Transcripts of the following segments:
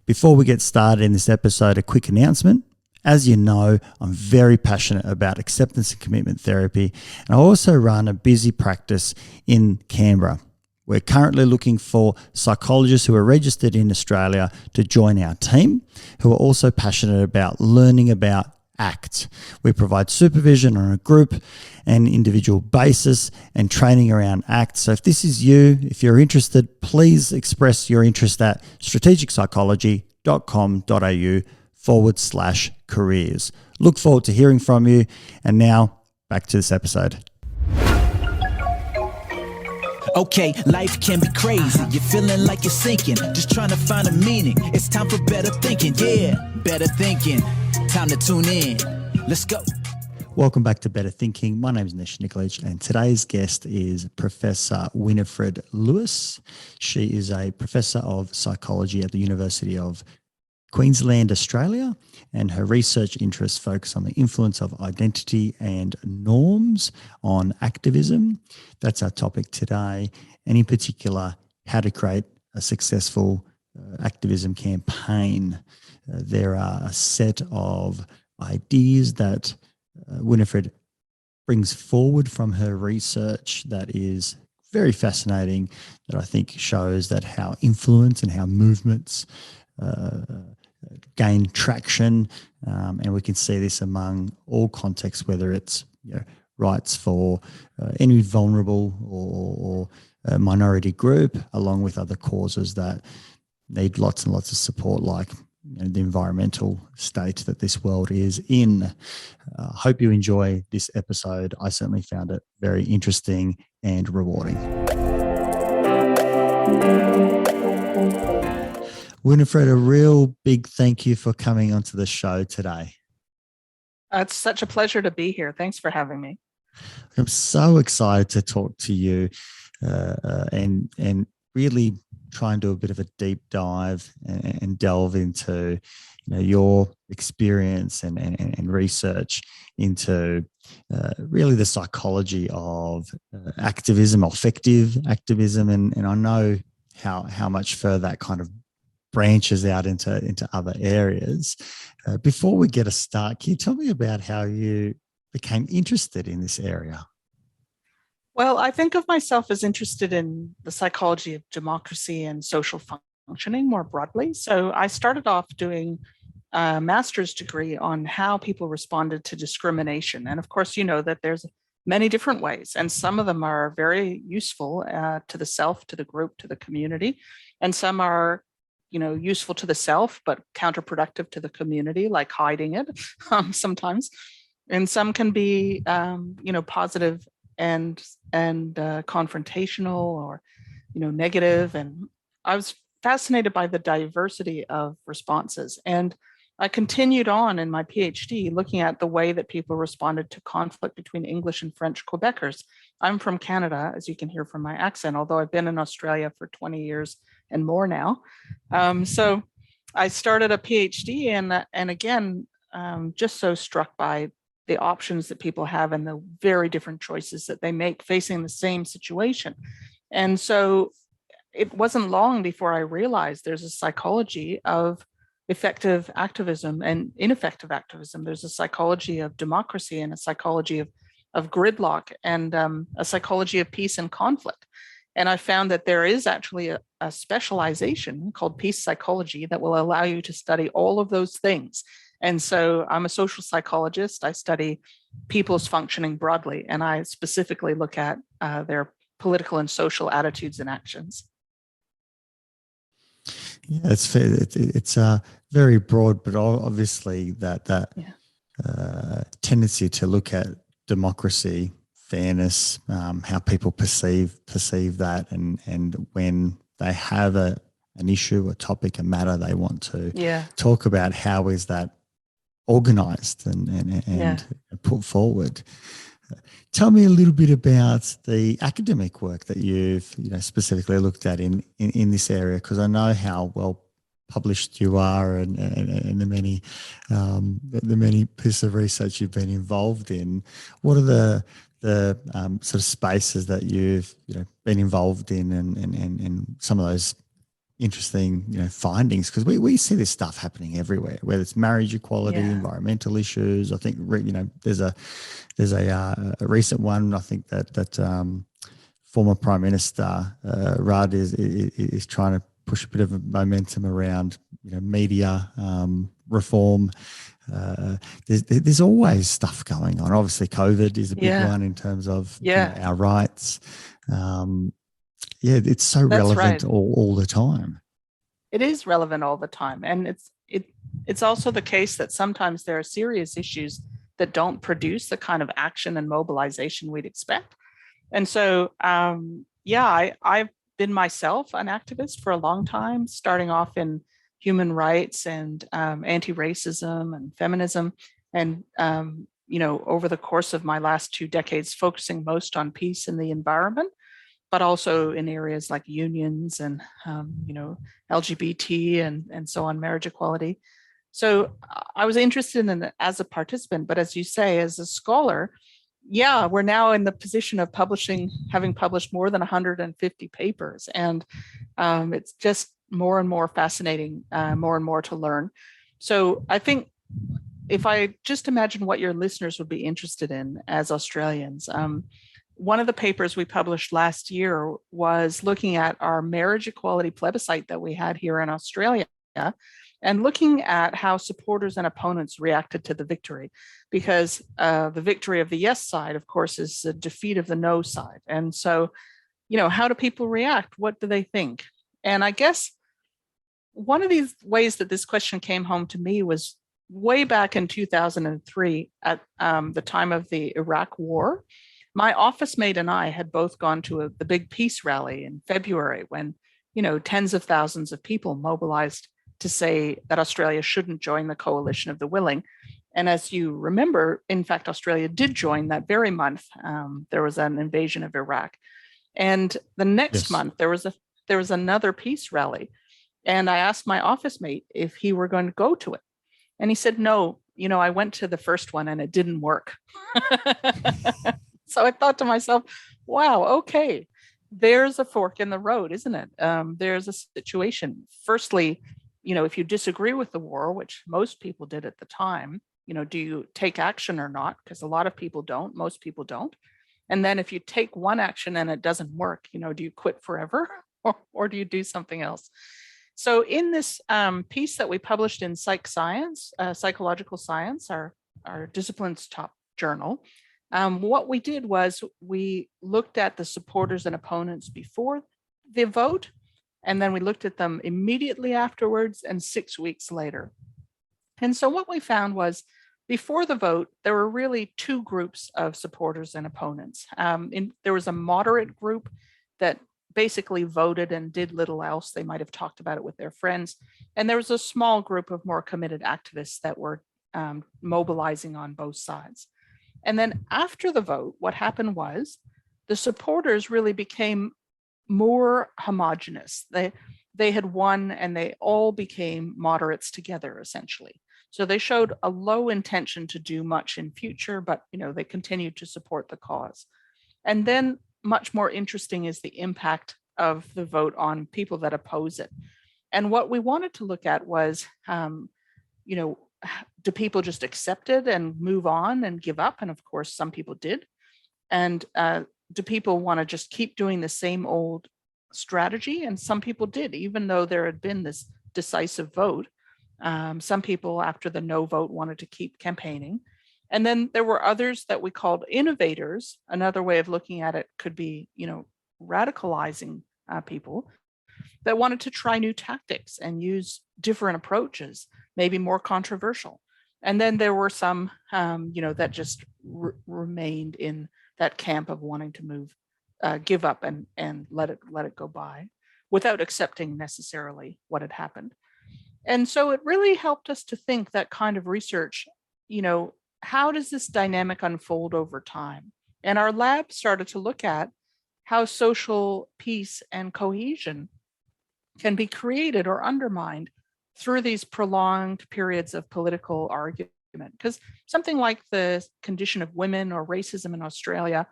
Before we get started in this episode, a quick announcement. As you know, I'm very passionate about acceptance and commitment therapy, and I also run a busy practice in Canberra. We're currently looking for psychologists who are registered in Australia to join our team, who are also passionate about learning about ACT. We provide supervision on a group and individual basis and training around ACT. So if this is you, if you're interested, please express your interest at strategicpsychology.com.au/careers. Look forward to hearing from you. And now back to this episode. Okay, life can be crazy. You're feeling like you're sinking, just trying to find a meaning. It's time for better thinking. Yeah, better thinking. Time to tune in. Let's go. Welcome back to Better Thinking. My name is Nesh Nikolic, and today's guest is Professor Winnifred Lewis. She is a professor of psychology at the University of Queensland, Australia, and her research interests focus on the influence of identity and norms on activism. That's our topic today, and in particular, how to create a successful activism campaign. There are a set of ideas that Winnifred brings forward from her research that is very fascinating, that I think shows that how influence and how movements gain traction, and we can see this among all contexts, whether it's rights for any vulnerable or minority group, along with other causes that need lots and lots of support, like the environmental state that this world is in. Hope you enjoy this episode. I certainly found it very interesting and rewarding. Winnifred, a real big thank you for coming onto the show today. It's such a pleasure to be here. Thanks for having me. I'm so excited to talk to you and really try and do a bit of a deep dive and delve into your experience and research into really the psychology of activism, effective activism, and I know how much further that kind of branches out into other areas. Before we get a start, can you tell me about how you became interested in this area? Well, I think of myself as interested in the psychology of democracy and social functioning more broadly. So I started off doing a master's degree on how people responded to discrimination. And of course, you know that there's many different ways, and some of them are very useful to the self, to the group, to the community. And some are useful to the self, but counterproductive to the community, like hiding it sometimes. And some can be, positive and confrontational or, negative. And I was fascinated by the diversity of responses. And I continued on in my PhD looking at the way that people responded to conflict between English and French Quebecers. I'm from Canada, as you can hear from my accent, although I've been in Australia for 20 years and more now. So I started a PhD and again, just so struck by the options that people have and the very different choices that they make facing the same situation. And so it wasn't long before I realized there's a psychology of effective activism and ineffective activism. There's a psychology of democracy and a psychology of gridlock and a psychology of peace and conflict. And I found that there is actually a specialization called peace psychology that will allow you to study all of those things. And so I'm a social psychologist. I study people's functioning broadly, and I specifically look at their political and social attitudes and actions. Yeah, it's fair. It's very broad, but obviously that tendency to look at democracy, fairness, how people perceive that, and when they have an issue, a topic, a matter they want to talk about, how is that organised and put forward. Tell me a little bit about the academic work that you've specifically looked at in this area, because I know how well published you are and the many pieces of research you've been involved in. What are the sort of spaces that you've been involved in and some of those interesting, findings, because we see this stuff happening everywhere, whether it's marriage equality, Yeah. environmental issues. I think there's a recent one. I think that former Prime Minister Rudd is trying to push a bit of momentum around media reform. There's always stuff going on. Obviously, COVID is a big Yeah. one in terms of Yeah. our rights. It's so That's relevant right. all the time. It is relevant all the time. And it's also the case that sometimes there are serious issues that don't produce the kind of action and mobilization we'd expect. And so, I've been myself an activist for a long time, starting off in human rights and anti-racism and feminism. And, over the course of my last 2 decades, focusing most on peace and the environment, but also in areas like unions and, LGBT and so on, marriage equality. So I was interested in it as a participant, but as you say, as a scholar, we're now in the position of having published more than 150 papers. And it's just more and more fascinating, more and more to learn. So I think if I just imagine what your listeners would be interested in as Australians, one of the papers we published last year was looking at our marriage equality plebiscite that we had here in Australia, and looking at how supporters and opponents reacted to the victory, because the victory of the yes side, of course, is the defeat of the no side. And so, how do people react? What do they think? And I guess one of these ways that this question came home to me was way back in 2003 at the time of the Iraq War. My office mate and I had both gone to the big peace rally in February when, tens of thousands of people mobilized to say that Australia shouldn't join the coalition of the willing. And as you remember, in fact, Australia did join that very month. There was an invasion of Iraq. And the next month, there was another peace rally. And I asked my office mate if he were going to go to it. And he said, no, I went to the first one and it didn't work. So I thought to myself, wow, okay, there's a fork in the road, isn't it? There's a situation. Firstly, if you disagree with the war, which most people did at the time, do you take action or not? Because a lot of people don't, most people don't. And then if you take one action and it doesn't work, do you quit forever or do you do something else? So in this piece that we published in Psychological Science, our discipline's top journal, what we did was we looked at the supporters and opponents before the vote, and then we looked at them immediately afterwards and 6 weeks later. And so what we found was before the vote, there were really 2 groups of supporters and opponents. There was a moderate group that basically voted and did little else. They might have talked about it with their friends. And there was a small group of more committed activists that were mobilizing on both sides. And then after the vote, what happened was the supporters really became more homogenous. They had won and they all became moderates together, essentially. So they showed a low intention to do much in future, but they continued to support the cause. And then much more interesting is the impact of the vote on people that oppose it. And what we wanted to look at was, do people just accept it and move on and give up? And of course, some people did. And do people want to just keep doing the same old strategy? And some people did, even though there had been this decisive vote. Some people after the no vote wanted to keep campaigning. And then there were others that we called innovators. Another way of looking at it could be, radicalizing people that wanted to try new tactics and use different approaches, maybe more controversial. And then there were some, that just remained in that camp of wanting to give up and let it go by without accepting necessarily what had happened. And so it really helped us to think that kind of research, how does this dynamic unfold over time? And our lab started to look at how social peace and cohesion can be created or undermined through these prolonged periods of political argument. Because something like the condition of women or racism in Australia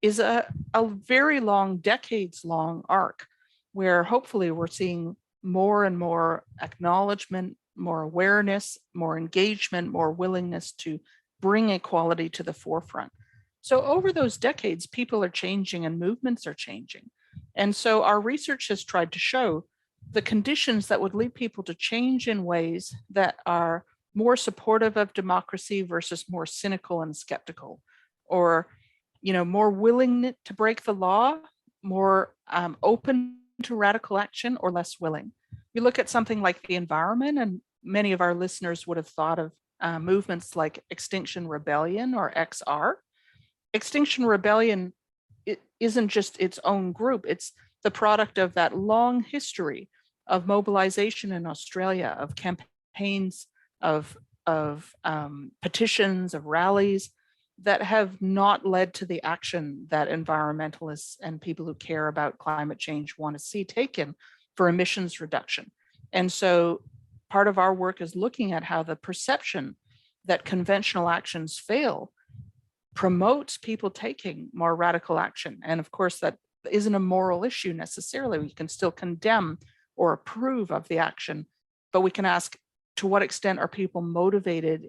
is a very long, decades-long arc where hopefully we're seeing more and more acknowledgement, more awareness, more engagement, more willingness to bring equality to the forefront. So over those decades, people are changing and movements are changing. And so our research has tried to show the conditions that would lead people to change in ways that are more supportive of democracy versus more cynical and skeptical, or more willing to break the law, more open to radical action, or less willing. You look at something like the environment, and many of our listeners would have thought of movements like Extinction Rebellion or XR. Extinction Rebellion isn't just its own group, it's the product of that long history of mobilization in Australia, of campaigns, of petitions, of rallies that have not led to the action that environmentalists and people who care about climate change want to see taken for emissions reduction. And so part of our work is looking at how the perception that conventional actions fail promotes people taking more radical action. And of course, that isn't a moral issue necessarily. We can still condemn or approve of the action, but we can ask, to what extent are people motivated,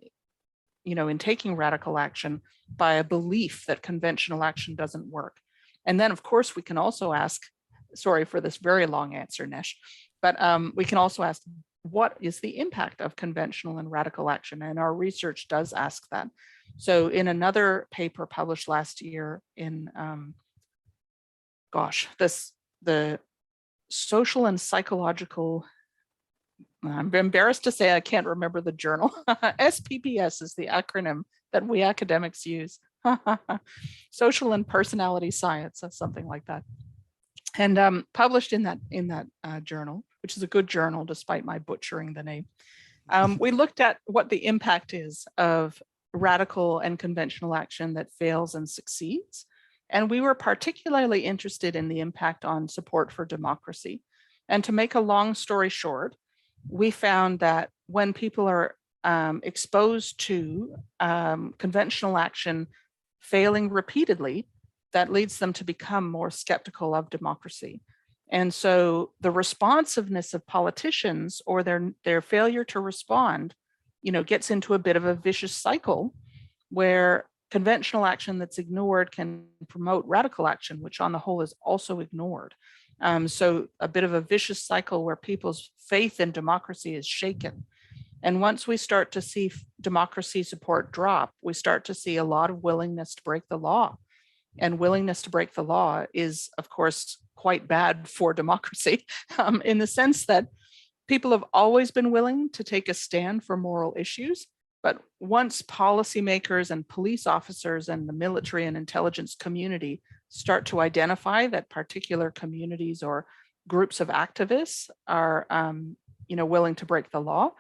in taking radical action by a belief that conventional action doesn't work? And then, of course, we can also ask, sorry for this very long answer, Nesh, but we can also ask, what is the impact of conventional and radical action? And our research does ask that. So in another paper published last year in, the social and psychological, I'm embarrassed to say I can't remember the journal. SPPS is the acronym that we academics use. Social and Personality Science, or something like that. And published in that journal, which is a good journal despite my butchering the name. We looked at what the impact is of radical and conventional action that fails and succeeds. And we were particularly interested in the impact on support for democracy. And to make a long story short, we found that when people are exposed to conventional action failing repeatedly, that leads them to become more skeptical of democracy. And so the responsiveness of politicians, or their failure to respond, gets into a bit of a vicious cycle where conventional action that's ignored can promote radical action, which on the whole is also ignored. So a bit of a vicious cycle where people's faith in democracy is shaken. And once we start to see democracy support drop, we start to see a lot of willingness to break the law. And willingness to break the law is, of course, quite bad for democracy, in the sense that people have always been willing to take a stand for moral issues. But once policymakers and police officers and the military and intelligence community start to identify that particular communities or groups of activists are willing to break the law,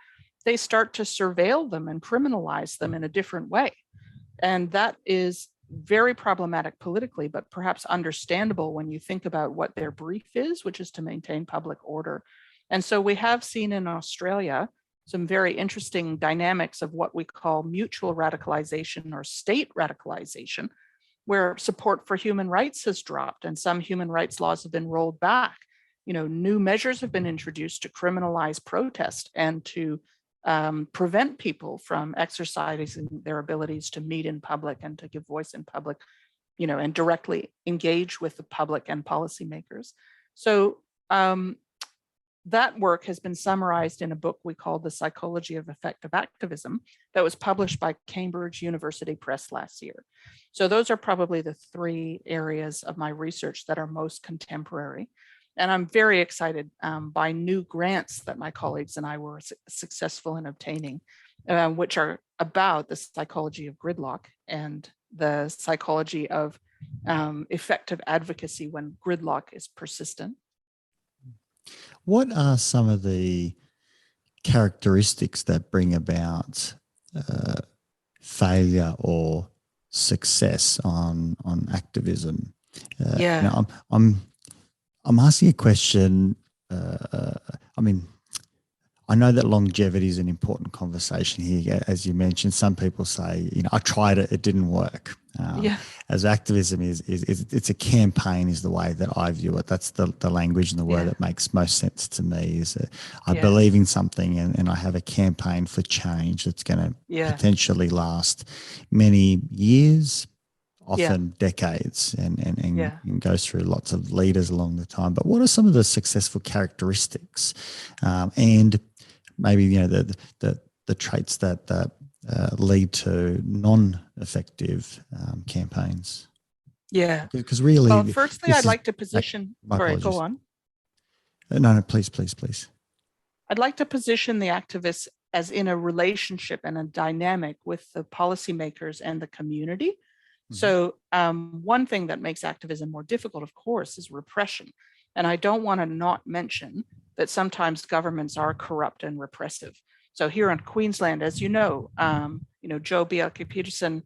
they start to surveil them and criminalize them in a different way. And that is very problematic politically, but perhaps understandable when you think about what their brief is, which is to maintain public order. And so we have seen in Australia some very interesting dynamics of what we call mutual radicalization or state radicalization, where support for human rights has dropped and some human rights laws have been rolled back. New measures have been introduced to criminalize protest and to prevent people from exercising their abilities to meet in public and to give voice in public, and directly engage with the public and policymakers. So that work has been summarized in a book we call The Psychology of Effective Activism that was published by Cambridge University Press last year. So those are probably the three areas of my research that are most contemporary. And I'm very excited by new grants that my colleagues and I were successful in obtaining, which are about the psychology of gridlock and the psychology of effective advocacy when gridlock is persistent. What are some of the characteristics that bring about failure or success on activism? I'm asking a question. I know that longevity is an important conversation here. As you mentioned, some people say, I tried it, it didn't work. As activism is it's a campaign is the way that I view it. That's the language and the word that makes most sense to me is that I believe in something and I have a campaign for change that's going to potentially last many years, often decades, and goes through lots of leaders along the time. But what are some of the successful characteristics and maybe the traits that lead to non-effective campaigns? Yeah. Because really, well, firstly, I'd like to position. Sorry, go on. No, please. I'd like to position the activists as in a relationship and a dynamic with the policymakers and the community. So one thing that makes activism more difficult, of course, is repression. And I don't want to not mention that sometimes governments are corrupt and repressive. So here in Queensland, as you know, Joe Bjelke-Petersen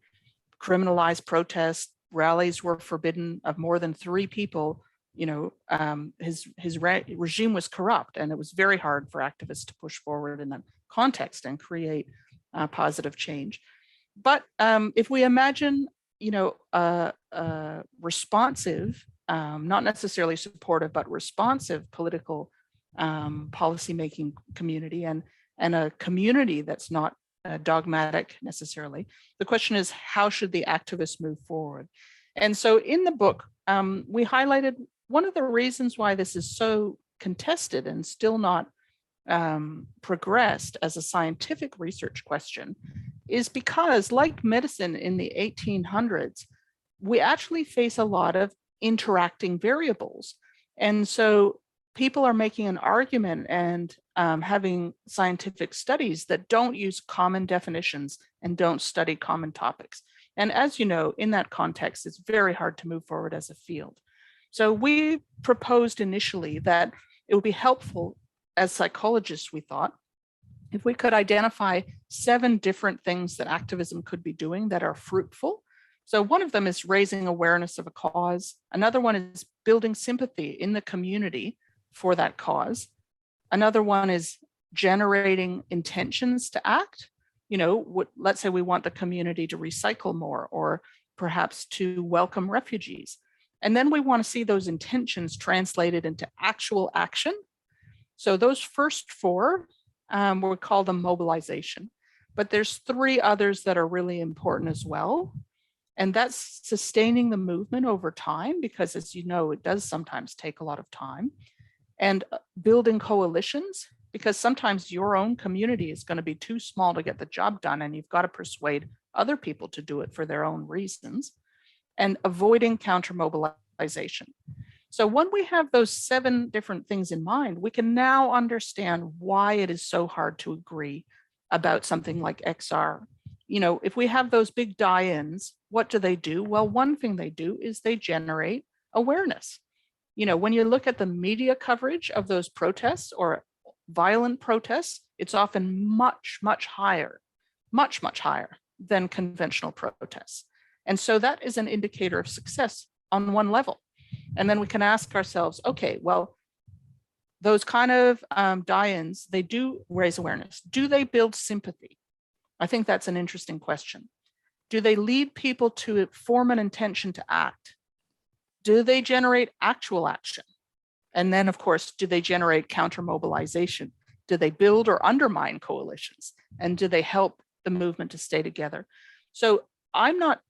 criminalized protests, rallies were forbidden of more than 3 people. His regime was corrupt, and it was very hard for activists to push forward in that context and create positive change. But if we imagine responsive, not necessarily supportive, but responsive political policymaking community and a community that's not dogmatic necessarily. The question is, how should the activists move forward? And so in the book, we highlighted one of the reasons why this is so contested and still not progressed as a scientific research question is because, like medicine in the 1800s, we actually face a lot of interacting variables. And so people are making an argument and having scientific studies that don't use common definitions and don't study common topics. And as you know, in that context, it's very hard to move forward as a field. So we proposed initially that it would be helpful as psychologists, we thought, if we could identify 7 different things that activism could be doing that are fruitful. So one of them is raising awareness of a cause. Another one is building sympathy in the community for that cause. Another one is generating intentions to act. Let's say we want the community to recycle more or perhaps to welcome refugees. And then we want to see those intentions translated into actual action. So those first 4, we call them mobilization. But there's 3 others that are really important as well. And that's sustaining the movement over time, because as you know, it does sometimes take a lot of time. And building coalitions, because sometimes your own community is going to be too small to get the job done, and you've got to persuade other people to do it for their own reasons. And avoiding counter-mobilization. So when we have those 7 different things in mind, we can now understand why it is so hard to agree about something like XR. If we have those big die-ins, what do? Well, one thing they do is they generate awareness. When you look at the media coverage of those protests or violent protests, it's often much, much higher than conventional protests. And so that is an indicator of success on one level. And then we can ask ourselves, okay, well, those kind of die-ins, they do raise awareness. Do they build sympathy? I think that's an interesting question. Do they lead people to form an intention to act? Do they generate actual action? And then, of course, do they generate counter-mobilization? Do they build or undermine coalitions? And do they help the movement to stay together? So I'm not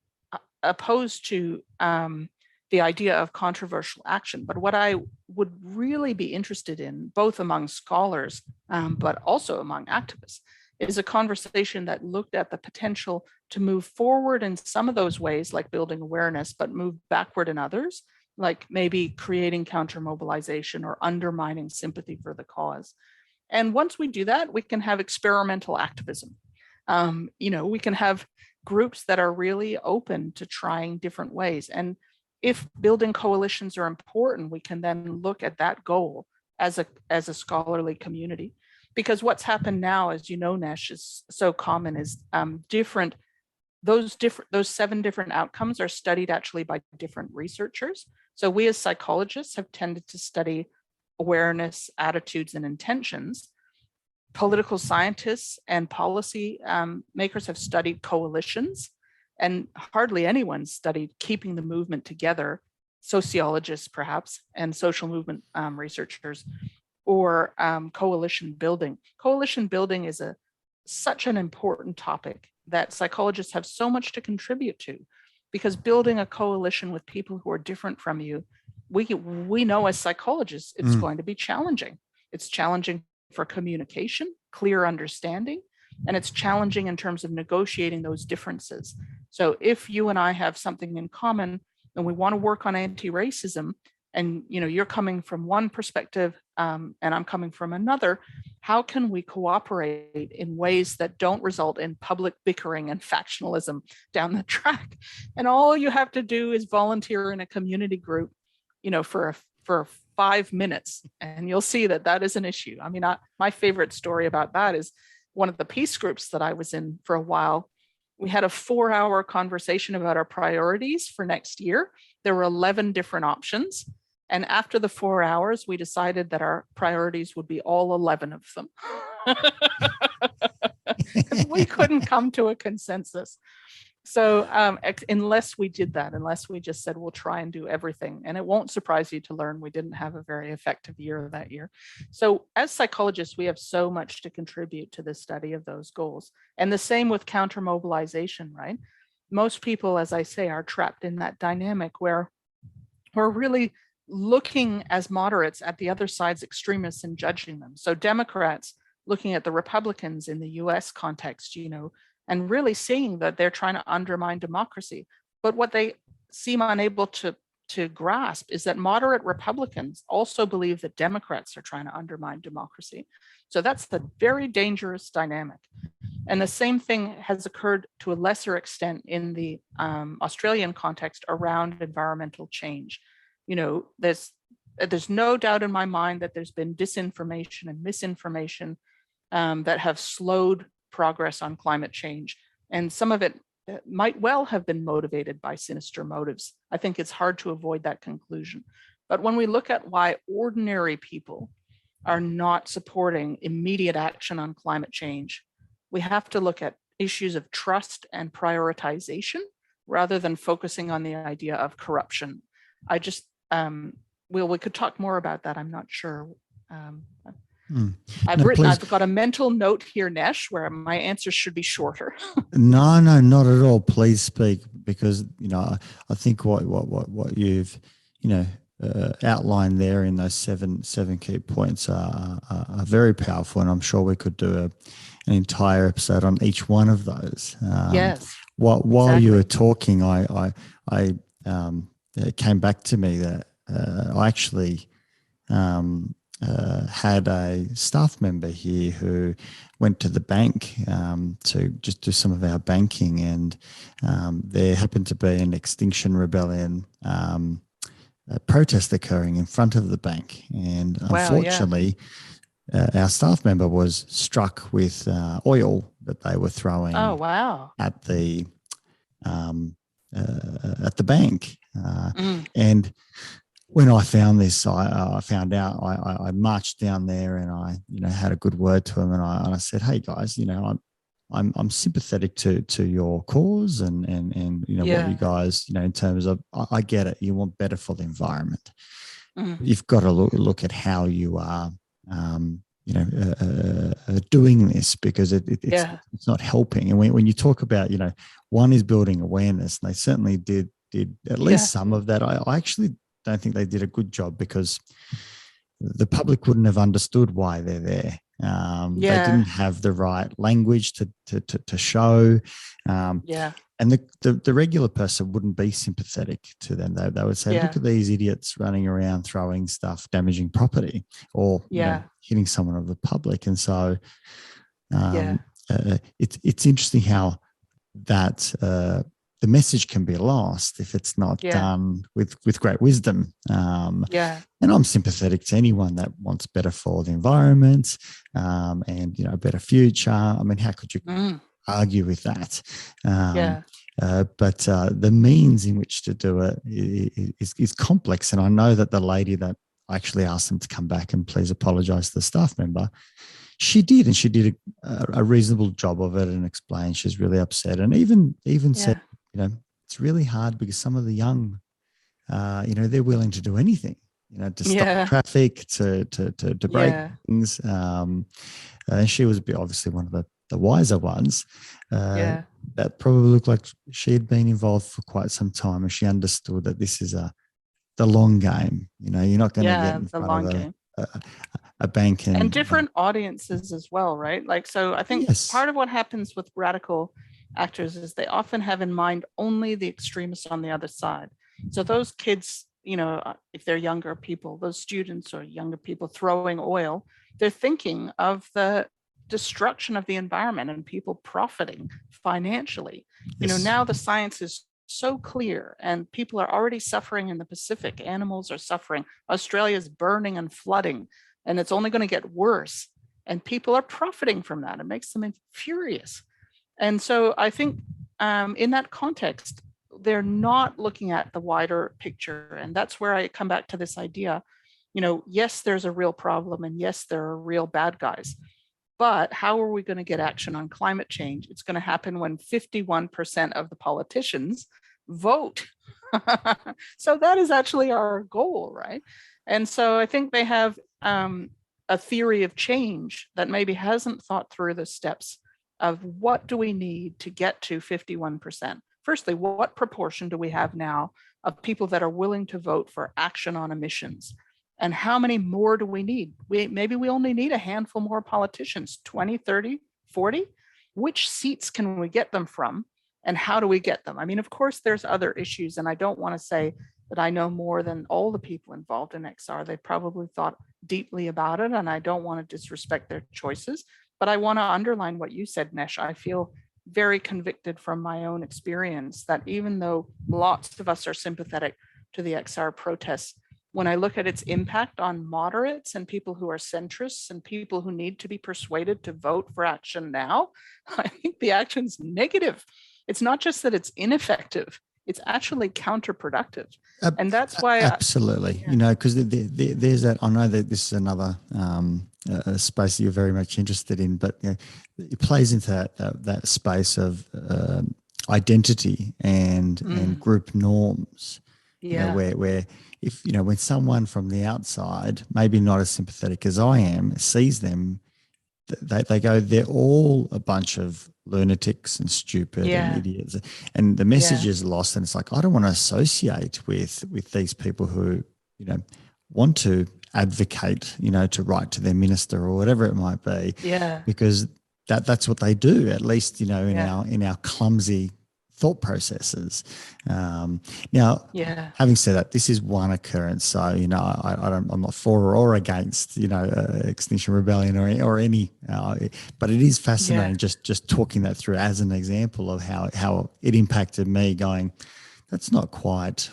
opposed to the idea of controversial action, but what I would really be interested in, both among scholars, but also among activists, is a conversation that looked at the potential to move forward in some of those ways, like building awareness, but move backward in others, like maybe creating counter-mobilization or undermining sympathy for the cause. And once we do that, we can have experimental activism. We can have groups that are really open to trying different ways. And if building coalitions are important, we can then look at that goal as a scholarly community. Because what's happened now, as you know, Nesh, is so common, is those 7 different outcomes are studied actually by different researchers. So we as psychologists have tended to study awareness, attitudes, and intentions. Political scientists and policy makers have studied coalitions, and hardly anyone studied keeping the movement together, sociologists perhaps, and social movement researchers, or coalition building. Coalition building is such an important topic that psychologists have so much to contribute to, because building a coalition with people who are different from you, we know as psychologists, it's going to be challenging. It's challenging for communication, clear understanding, and it's challenging in terms of negotiating those differences. So if you and I have something in common and we want to work on anti-racism, and you're coming from one perspective and I'm coming from another, how can we cooperate in ways that don't result in public bickering and factionalism down the track? And all you have to do is volunteer in a community group, for 5 minutes, and you'll see that is an issue. I mean, my favorite story about that is one of the peace groups that I was in for a while. We had a 4-hour conversation about our priorities for next year. There were 11 different options. And after the 4 hours, we decided that our priorities would be all 11 of them. We couldn't come to a consensus. So unless we did that, unless we just said, we'll try and do everything, and it won't surprise you to learn we didn't have a very effective year that year. So as psychologists, we have so much to contribute to the study of those goals. And the same with counter mobilization, right? Most people, as I say, are trapped in that dynamic where we're really looking as moderates at the other side's extremists and judging them. So Democrats looking at the Republicans in the US context, and really seeing that they're trying to undermine democracy. But what they seem unable to grasp is that moderate Republicans also believe that Democrats are trying to undermine democracy. So that's the very dangerous dynamic. And the same thing has occurred to a lesser extent in the Australian context around environmental change. There's no doubt in my mind that there's been disinformation and misinformation that have slowed progress on climate change. And some of it might well have been motivated by sinister motives. I think it's hard to avoid that conclusion. But when we look at why ordinary people are not supporting immediate action on climate change, we have to look at issues of trust and prioritization rather than focusing on the idea of corruption. We could talk more about that. I'm not sure. I've got a mental note here, Nesh, where my answers should be shorter. No, not at all. Please speak, because I think what you've outlined there in those seven key points are very powerful, and I'm sure we could do an entire episode on each one of those. Yes. While exactly. you were talking, it came back to me that I actually had a staff member here who went to the bank to just do some of our banking, and there happened to be an Extinction Rebellion protest occurring in front of the bank, and unfortunately, our staff member was struck with oil that they were throwing. Oh wow! At the bank, and when I found this, I found out. I marched down there and I, had a good word to him, and I said, "Hey guys, I'm sympathetic to your cause and what you guys, in terms of, I get it. You want better for the environment. You've got to look at how you are, doing this, because it's not helping. And when you talk about, one is building awareness, and they certainly did at least some of that. I actually don't think they did a good job, because the public wouldn't have understood why they're there. They didn't have the right language to show. And the regular person wouldn't be sympathetic to them. They would say, look at these idiots running around throwing stuff, damaging property, or hitting someone of the public. And so it's interesting how that the message can be lost if it's not done with great wisdom. And I'm sympathetic to anyone that wants better for the environment and a better future. I mean, how could you argue with that? But the means in which to do it is complex. And I know that the lady that I actually asked them to come back and please apologise to the staff member, She did, and she did a reasonable job of it and explained she's really upset, and even said, it's really hard because some of the young, they're willing to do anything, to stop traffic, to break things. And she was obviously one of the wiser ones. That probably looked like she had been involved for quite some time, and she understood that this is the long game. You're not going to get in front of a bank and different audiences as well, right? Like, so I think part of what happens with radical actors is they often have in mind only the extremists on the other side. So those kids, if they're younger people, those students or younger people throwing oil, they're thinking of the destruction of the environment and people profiting financially. Now the science is so clear and people are already suffering in the Pacific. Animals are suffering. Australia's burning and flooding, and it's only going to get worse. And people are profiting from that. It makes them furious. And so I think in that context, they're not looking at the wider picture. And that's where I come back to this idea, yes, there's a real problem, and yes, there are real bad guys. But how are we going to get action on climate change? It's going to happen when 51% of the politicians vote. So that is actually our goal, right? And so I think they have a theory of change that maybe hasn't thought through the steps of what do we need to get to 51%. Firstly, what proportion do we have now of people that are willing to vote for action on emissions? And how many more do we need? Maybe we only need a handful more politicians, 20, 30, 40. Which seats can we get them from? And how do we get them? I mean, of course, there's other issues. And I don't want to say that I know more than all the people involved in XR. They probably thought deeply about it. And I don't want to disrespect their choices. But I want to underline what you said, Nesh. I feel very convicted from my own experience that even though lots of us are sympathetic to the XR protests, when I look at its impact on moderates and people who are centrists and people who need to be persuaded to vote for action now, I think the action's negative. It's not just that it's ineffective, it's actually counterproductive. And that's why absolutely, because there's that. I know that this is another a space that you're very much interested in, but it plays into that space of identity and group norms. Where if when someone from the outside, maybe not as sympathetic as I am, sees them, they go, they're all a bunch of lunatics and stupid and idiots, and the message is lost. And it's like, I don't want to associate with these people who want to advocate to write to their minister or whatever it might be, because that's what they do, at least in our clumsy thought processes. Now, having said that, this is one occurrence, so I'm not for or against Extinction Rebellion or any, but it is fascinating just talking that through as an example of how it impacted me. Going, that's not quite,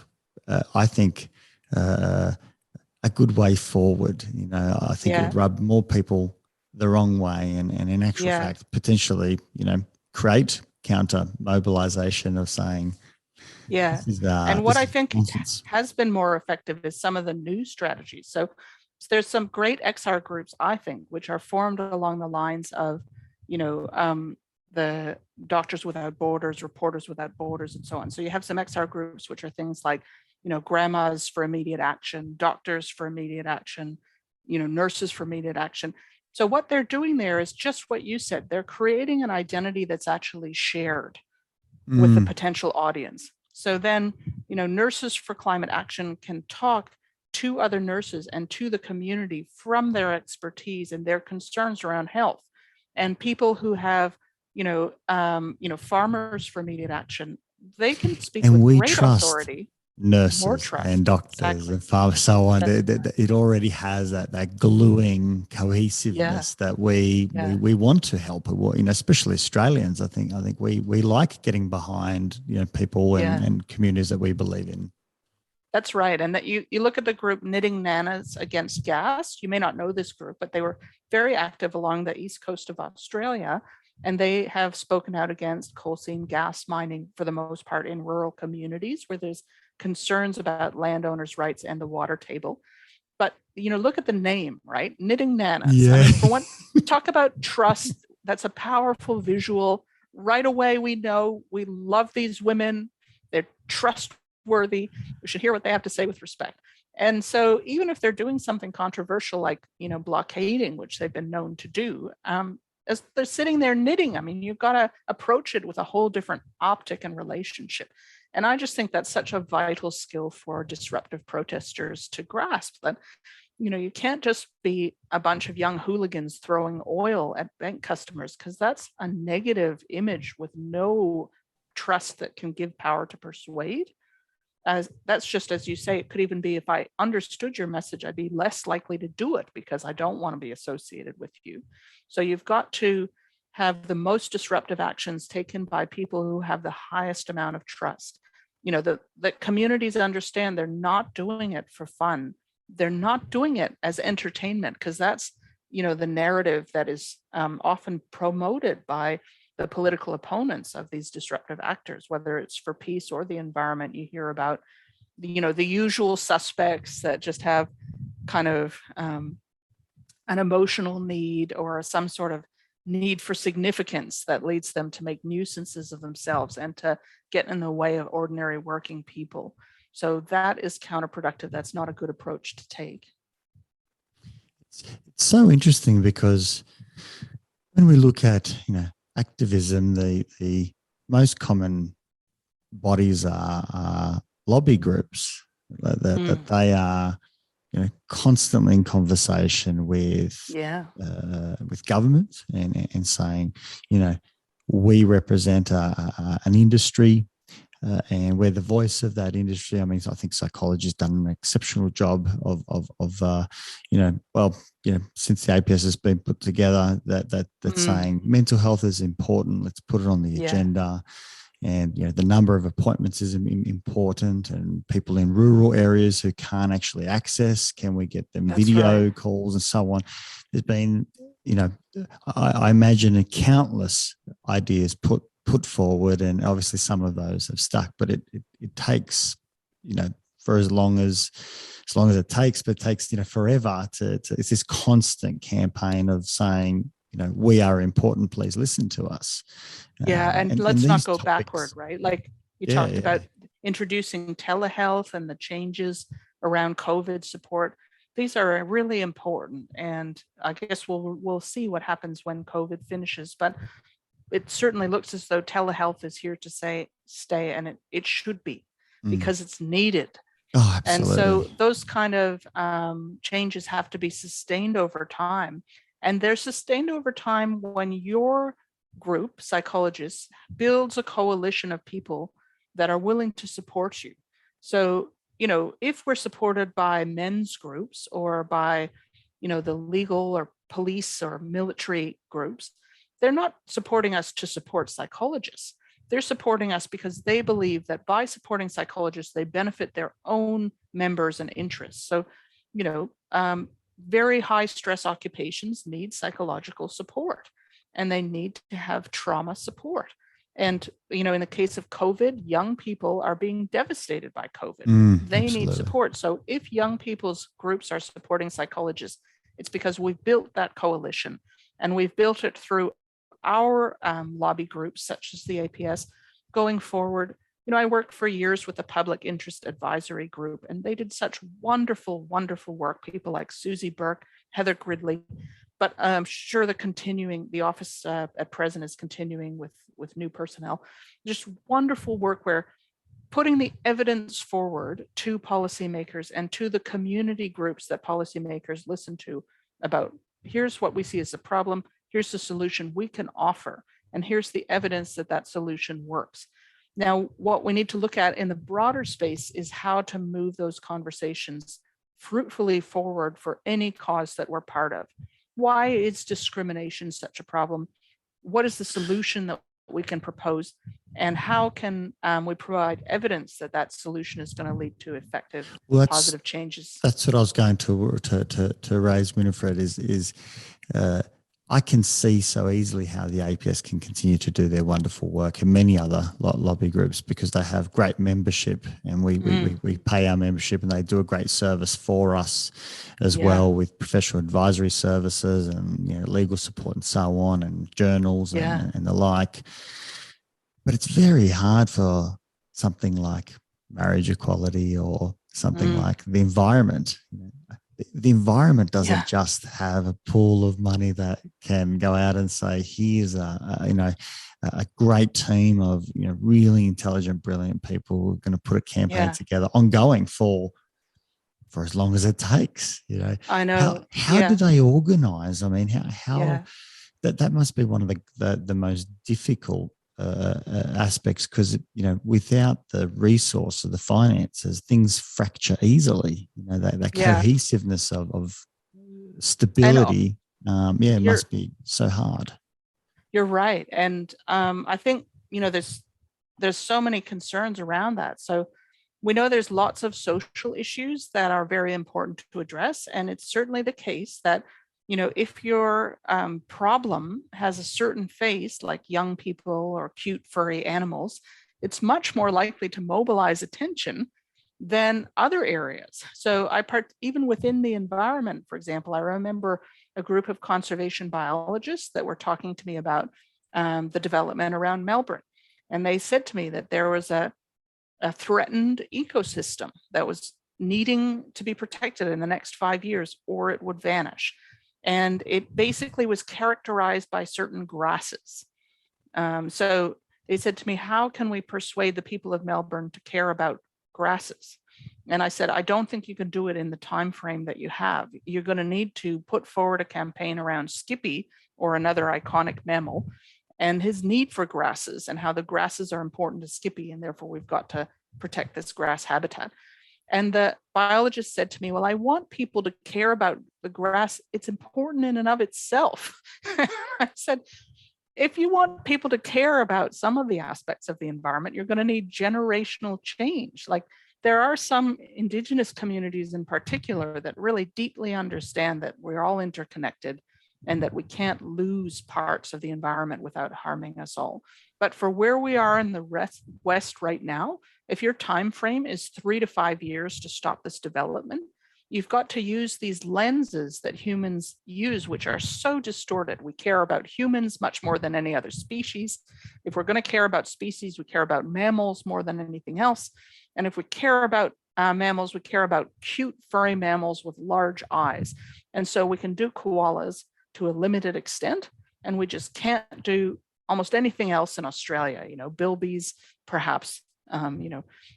I think, a good way forward. I think it would rub more people the wrong way, and in actual fact, potentially, create counter mobilization of saying, and what I think has been more effective is some of the new strategies. So there's some great XR groups, I think, which are formed along the lines of, the Doctors Without Borders, Reporters Without Borders, and so on. So you have some XR groups, which are things like, grandmas for immediate action, doctors for immediate action, nurses for immediate action. So what they're doing there is just what you said. They're creating an identity that's actually shared with the potential audience. So then, Nurses for Climate Action can talk to other nurses and to the community from their expertise and their concerns around health. And people who have, farmers for immediate action, they can speak with great authority. Nurses and doctors and farmers, so on. It already has that gluing cohesiveness that we want to help. Especially Australians. I think we like getting behind people and communities that we believe in. That's right. And that you look at the group Knitting Nanas Against Gas. You may not know this group, but they were very active along the east coast of Australia. And they have spoken out against coal seam gas mining for the most part in rural communities where there's concerns about landowners' rights and the water table. But, look at the name, right? Knitting Nanas. Yeah. I mean, for one, talk about trust. That's a powerful visual. Right away, we know we love these women. They're trustworthy. We should hear what they have to say with respect. And so even if they're doing something controversial like, blockading, which they've been known to do, as they're sitting there knitting, I mean, you've got to approach it with a whole different optic and relationship. And I just think that's such a vital skill for disruptive protesters to grasp, that, you can't just be a bunch of young hooligans throwing oil at bank customers, because that's a negative image with no trust that can give power to persuade. As that's just, as you say, it could even be, if I understood your message, I'd be less likely to do it because I don't want to be associated with you. So you've got to have the most disruptive actions taken by people who have the highest amount of trust. The communities understand they're not doing it for fun. They're not doing it as entertainment, because that's, the narrative that is often promoted by the political opponents of these disruptive actors, whether it's for peace or the environment. You hear about, the usual suspects that just have kind of an emotional need or some sort of need for significance that leads them to make nuisances of themselves and to get in the way of ordinary working people. So that is counterproductive. That's not a good approach to take. It's so interesting because when we look at, activism, the most common bodies are lobby groups that they are, constantly in conversation with government and saying, we represent an industry and we're the voice of that industry. I mean, I think psychology has done an exceptional job of since the APS has been put together, that's saying mental health is important. Let's put it on the agenda. And, the number of appointments is important, and people in rural areas who can't actually access, can we get them video calls and so on? There's been, I imagine countless ideas put forward, and obviously some of those have stuck, but it takes, for as long as it takes, but it takes, forever to it's this constant campaign of saying, we are important, please listen to us. And let's not go backward, right? Like you talked about introducing telehealth and the changes around COVID support. These are really important. And I guess we'll see what happens when COVID finishes. But it certainly looks as though telehealth is here to stay, and it should be, because it's needed. Oh, absolutely. And so those kind of changes have to be sustained over time. And they're sustained over time when your group, psychologists, builds a coalition of people that are willing to support you. So, if we're supported by men's groups or by, the legal or police or military groups, they're not supporting us to support psychologists. They're supporting us because they believe that by supporting psychologists, they benefit their own members and interests. So, very high stress occupations need psychological support, and they need to have trauma support. And, in the case of COVID, young people are being devastated by COVID. They need support. So if young people's groups are supporting psychologists, it's because we've built that coalition, and we've built it through our lobby groups, such as the APS. Going forward, I worked for years with a public interest advisory group, and they did such wonderful, wonderful work. People like Susie Burke, Heather Gridley, but I'm sure the office at present is continuing with new personnel. Just wonderful work where putting the evidence forward to policymakers and to the community groups that policymakers listen to about, here's what we see as a problem, here's the solution we can offer, and here's the evidence that solution works. Now, what we need to look at in the broader space is how to move those conversations fruitfully forward for any cause that we're part of. Why is discrimination such a problem? What is the solution that we can propose? And how can we provide evidence that solution is going to lead to effective, positive changes? That's what I was going to raise, Winnifred, is I can see so easily how the APS can continue to do their wonderful work and many other lobby groups, because they have great membership, and we pay our membership, and they do a great service for us as well, with professional advisory services and legal support and so on, and journals and the like. But it's very hard for something like marriage equality or something like the environment. The environment doesn't just have a pool of money that can go out and say, here's a great team of really intelligent, brilliant people who are going to put a campaign together ongoing for as long as it takes. I know. How do they organize? I mean, how that must be one of the most difficult aspects, because without the resource or the finances, things fracture easily. That cohesiveness of stability, it must be so hard. You're right, and I think there's so many concerns around that. So we know there's lots of social issues that are very important to address, and it's certainly the case that if your problem has a certain face, like young people or cute furry animals, it's much more likely to mobilize attention than other areas. So even within the environment, for example, I remember a group of conservation biologists that were talking to me about the development around Melbourne. And they said to me that there was a threatened ecosystem that was needing to be protected in the next 5 years, or it would vanish. And it basically was characterized by certain grasses. So they said to me, how can we persuade the people of Melbourne to care about grasses? And I said, I don't think you can do it in the time frame that you have. You're going to need to put forward a campaign around Skippy, or another iconic mammal, and his need for grasses, and how the grasses are important to Skippy, and therefore we've got to protect this grass habitat. And the biologist said to me, well, I want people to care about the grass. It's important in and of itself. I said, if you want people to care about some of the aspects of the environment, you're going to need generational change. Like, there are some Indigenous communities in particular that really deeply understand that we're all interconnected, and that we can't lose parts of the environment without harming us all. But for where we are in the West right now, if your time frame is 3 to 5 years to stop this development, you've got to use these lenses that humans use, which are so distorted. We care about humans much more than any other species. If we're going to care about species, we care about mammals more than anything else. And if we care about mammals, we care about cute furry mammals with large eyes. And so we can do koalas to a limited extent, and we just can't do almost anything else in Australia, bilbies, perhaps,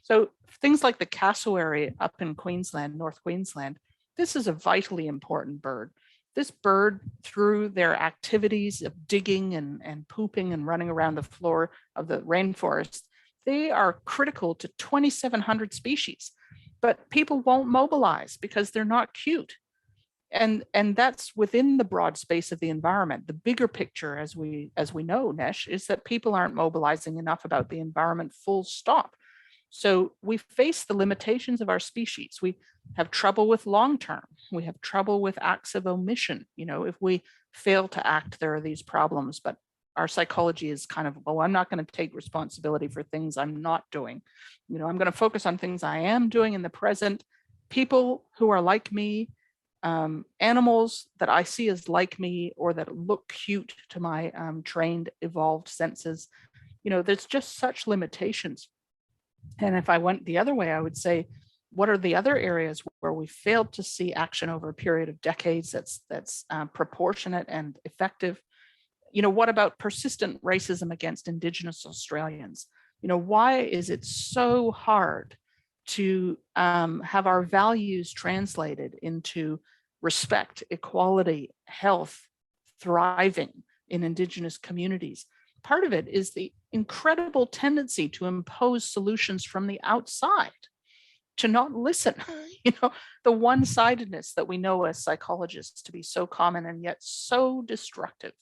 So things like the cassowary up in Queensland, North Queensland, this is a vitally important bird. This bird, through their activities of digging and pooping and running around the floor of the rainforest, they are critical to 2,700 species, but people won't mobilize because they're not cute. And that's within the broad space of the environment. The bigger picture, as we know, Nesh, is that people aren't mobilizing enough about the environment, full stop. So we face the limitations of our species. We have trouble with long term. We have trouble with acts of omission. If we fail to act, there are these problems. But our psychology is kind of, I'm not going to take responsibility for things I'm not doing. I'm going to focus on things I am doing in the present. People who are like me, animals that I see as like me, or that look cute to my trained, evolved senses. There's just such limitations. And if I went the other way, I would say, what are the other areas where we failed to see action over a period of decades that's proportionate and effective? What about persistent racism against Indigenous Australians? Why is it so hard to have our values translated into respect, equality, health, thriving in Indigenous communities? Part of it is the incredible tendency to impose solutions from the outside, to not listen, the one-sidedness that we know as psychologists to be so common and yet so destructive.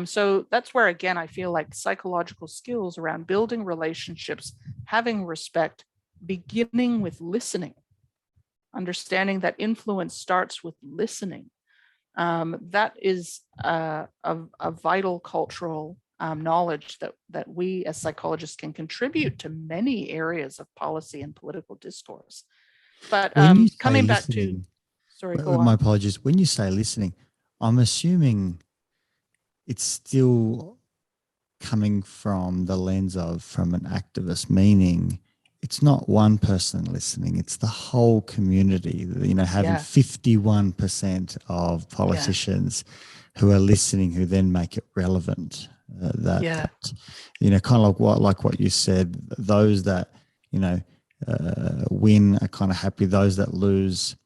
So that's where, again, I feel like psychological skills around building relationships, having respect, beginning with listening, understanding that influence starts with listening, That is a vital cultural knowledge that we as psychologists can contribute to many areas of policy and political discourse. But When you say coming back to, listening, sorry, go my on. apologies. When you say listening, I'm assuming it's still coming from the lens of from an activist, meaning it's not one person listening, it's the whole community, having 51% of politicians who are listening, who then make it relevant. That kind of like what you said, those that, win are kind of happy, those that lose,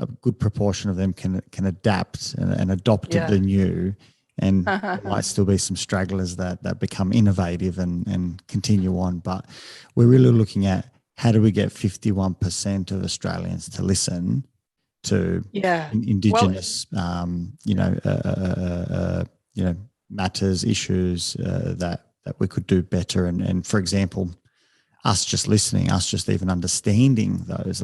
a good proportion of them can adapt and adopt the new. And there might still be some stragglers that become innovative and continue on. But we're really looking at how do we get 51% of Australians to listen to Indigenous, matters, issues that we could do better. And for example, us just listening, us just even understanding those,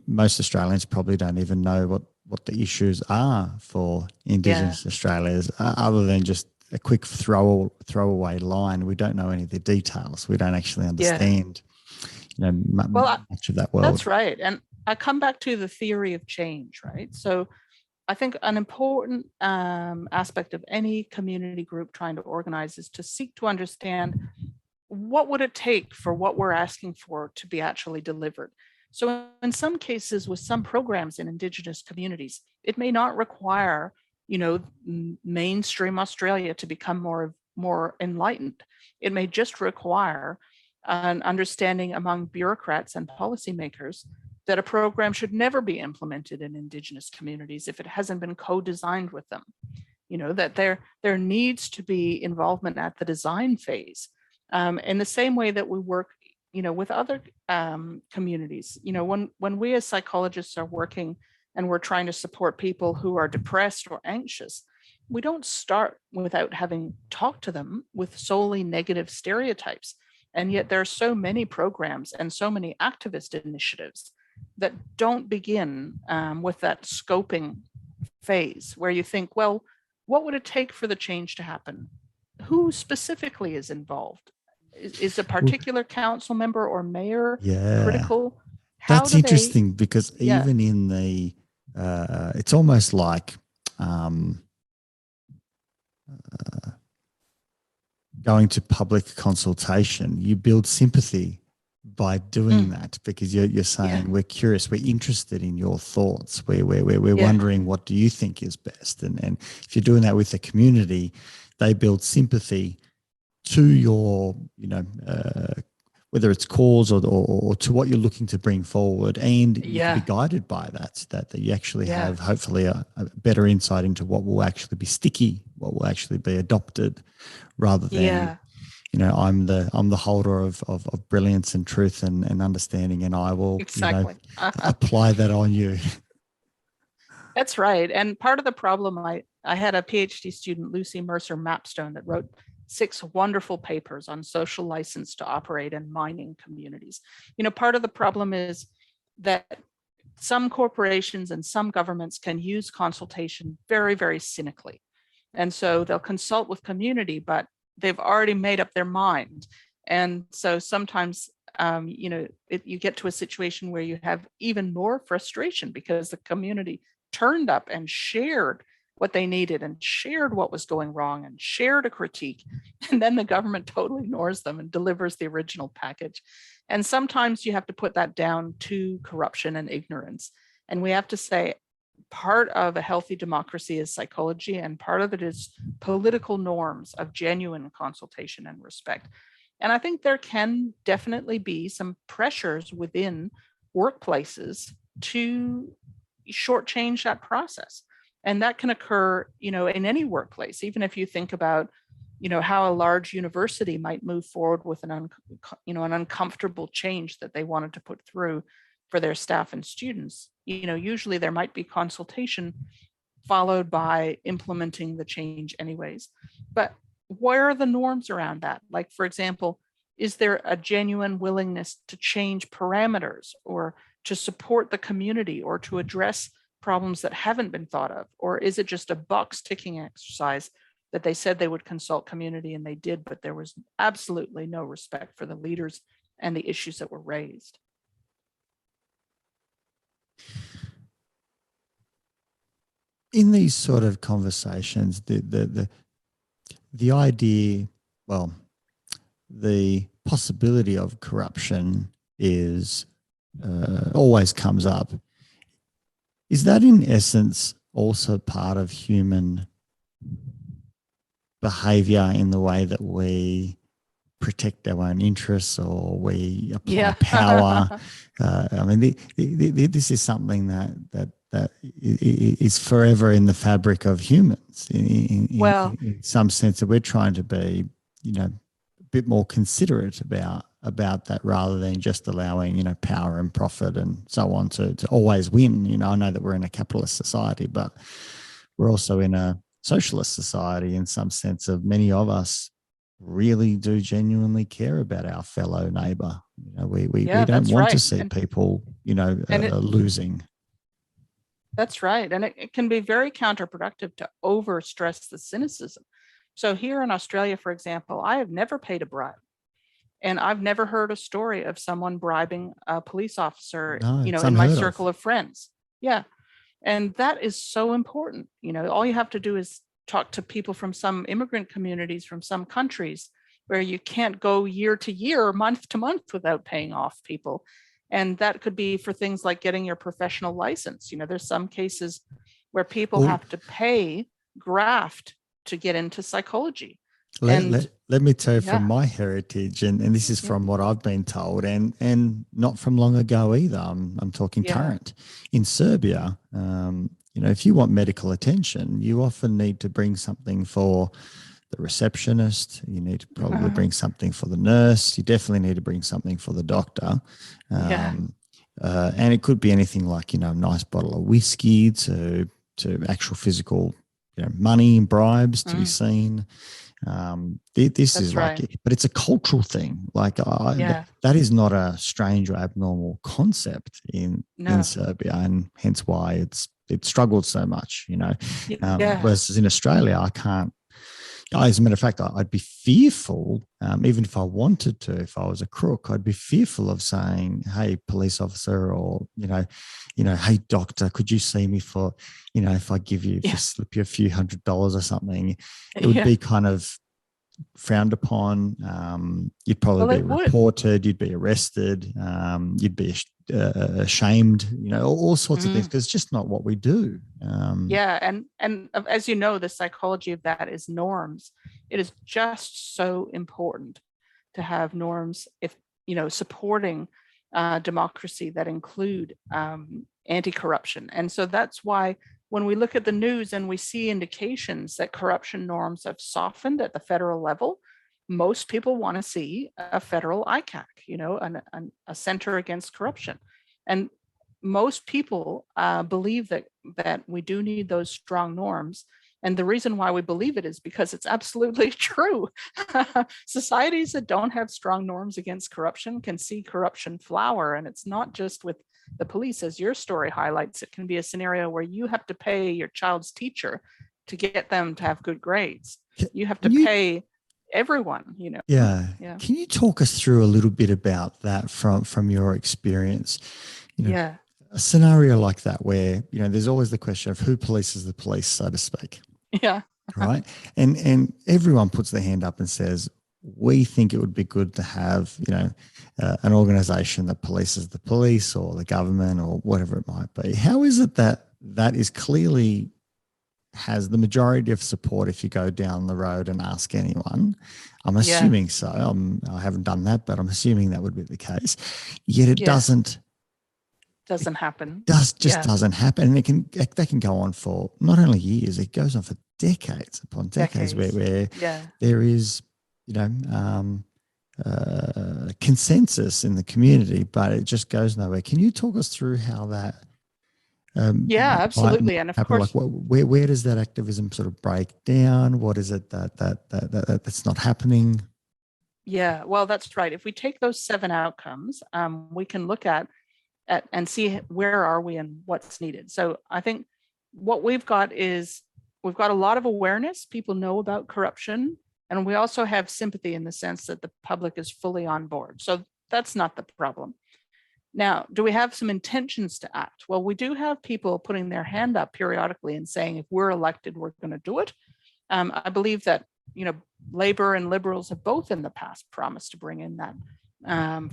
most Australians probably don't even know what the issues are for Indigenous Australians, other than just a quick throwaway line. We don't know any of the details. We don't actually understand, much of that world. That's right. And I come back to the theory of change, right? So I think an important aspect of any community group trying to organize is to seek to understand what would it take for what we're asking for to be actually delivered. So in some cases, with some programs in Indigenous communities, it may not require, mainstream Australia to become more enlightened. It may just require an understanding among bureaucrats and policymakers that a program should never be implemented in Indigenous communities if it hasn't been co-designed with them. That there needs to be involvement at the design phase. In the same way that we work, with other communities. When we as psychologists are working and we're trying to support people who are depressed or anxious, we don't start without having talked to them with solely negative stereotypes. And yet there are so many programs and so many activist initiatives that don't begin with that scoping phase where you think, well, what would it take for the change to happen? Who specifically is involved? Is a particular council member or mayor critical? That's interesting because even in the, it's almost like going to public consultation. You build sympathy by doing that because you're saying we're curious, we're interested in your thoughts, we're wondering what do you think is best, and if you're doing that with the community, they build sympathy to your, whether it's cause or to what you're looking to bring forward, and you can be guided by that you actually have hopefully a better insight into what will actually be sticky, what will actually be adopted, rather than I'm the holder of brilliance and truth and understanding, and I will apply that on you. That's right. And part of the problem, I had a PhD student, Lucy Mercer Mapstone, that wrote 6 wonderful papers on social license to operate in mining communities. Part of the problem is that some corporations and some governments can use consultation very, very cynically. And so they'll consult with community, but they've already made up their mind. And so sometimes, you get to a situation where you have even more frustration because the community turned up and shared what they needed and shared what was going wrong and shared a critique. And then the government totally ignores them and delivers the original package. And sometimes you have to put that down to corruption and ignorance. And we have to say part of a healthy democracy is psychology, and part of it is political norms of genuine consultation and respect. And I think there can definitely be some pressures within workplaces to shortchange that process. And that can occur, in any workplace, even if you think about, how a large university might move forward with an uncomfortable change that they wanted to put through for their staff and students. Usually there might be consultation followed by implementing the change anyways. But where are the norms around that? Like, for example, is there a genuine willingness to change parameters or to support the community or to address problems that haven't been thought of? Or is it just a box ticking exercise that they said they would consult community and they did, but there was absolutely no respect for the leaders and the issues that were raised? In these sort of conversations, the idea, well, the possibility of corruption is always comes up. Is that in essence also part of human behavior in the way that we protect our own interests or we apply power? I mean, this is something that is forever in the fabric of humans in some sense, that we're trying to be, a bit more considerate about that, rather than just allowing, power and profit and so on to always win. I know that we're in a capitalist society, but we're also in a socialist society in some sense of many of us really do genuinely care about our fellow neighbor. We don't want to see people, losing. That's right. And it can be very counterproductive to overstress the cynicism. So here in Australia, for example, I have never paid a bribe. And I've never heard a story of someone bribing a police officer, in my circle of friends. Yeah. And that is so important. All you have to do is talk to people from some immigrant communities from some countries where you can't go year to year, month to month without paying off people. And that could be for things like getting your professional license. There's some cases where people have to pay graft to get into psychology. Let me tell you from my heritage, and this is from what I've been told, and not from long ago either. I'm talking current. In Serbia, if you want medical attention, you often need to bring something for the receptionist. You need to probably bring something for the nurse. You definitely need to bring something for the doctor. And it could be anything like, a nice bottle of whiskey to actual physical, money and bribes to be seen. This is right. But it's a cultural thing. Like that is not a strange or abnormal concept in Serbia, and hence why it struggled so much, whereas in Australia, I can't. As a matter of fact, I'd be fearful, even if I wanted to, if I was a crook, I'd be fearful of saying, "Hey, police officer," or "Hey, doctor, could you see me for, if I give you, slip you a few $100s or something." It would be kind of frowned upon. You'd probably be reported. You'd be arrested. You'd be ashamed. All sorts of things, because it's just not what we do. And as you know, the psychology of that is norms. It is just so important to have norms, if supporting democracy that include anti-corruption. And so that's why when we look at the news and we see indications that corruption norms have softened at the federal level, most people want to see a federal ICAC, a center against corruption. And most people believe that we do need those strong norms. And the reason why we believe it is because it's absolutely true. Societies that don't have strong norms against corruption can see corruption flower. And it's not just with the police, as your story highlights. It can be a scenario where you have to pay your child's teacher to get them to have good grades. You have to pay everyone, Yeah. Can you talk us through a little bit about that from your experience? A scenario like that where, there's always the question of who polices the police, so to speak. Yeah. Right. And everyone puts their hand up and says, we think it would be good to have, an organization that polices the police or the government or whatever it might be. How is it that is clearly has the majority of support if you go down the road and ask anyone? I'm assuming so. I haven't done that, but I'm assuming that would be the case. Yet it doesn't happen. Doesn't happen. And that can go on for not only years, it goes on for decades upon decades where there is, consensus in the community, but it just goes nowhere. Can you talk us through how that absolutely. And of course, like where does that activism sort of break down? What is it that's not happening? Yeah, well, that's right. If we take those 7 outcomes, we can look at and see where are we and what's needed. So I think what we've got is we've got a lot of awareness. People know about corruption, and we also have sympathy in the sense that the public is fully on board. So that's not the problem. Now, do we have some intentions to act? Well, we do have people putting their hand up periodically and saying, if we're elected, we're going to do it. I believe that, Labor and Liberals have both in the past promised to bring in that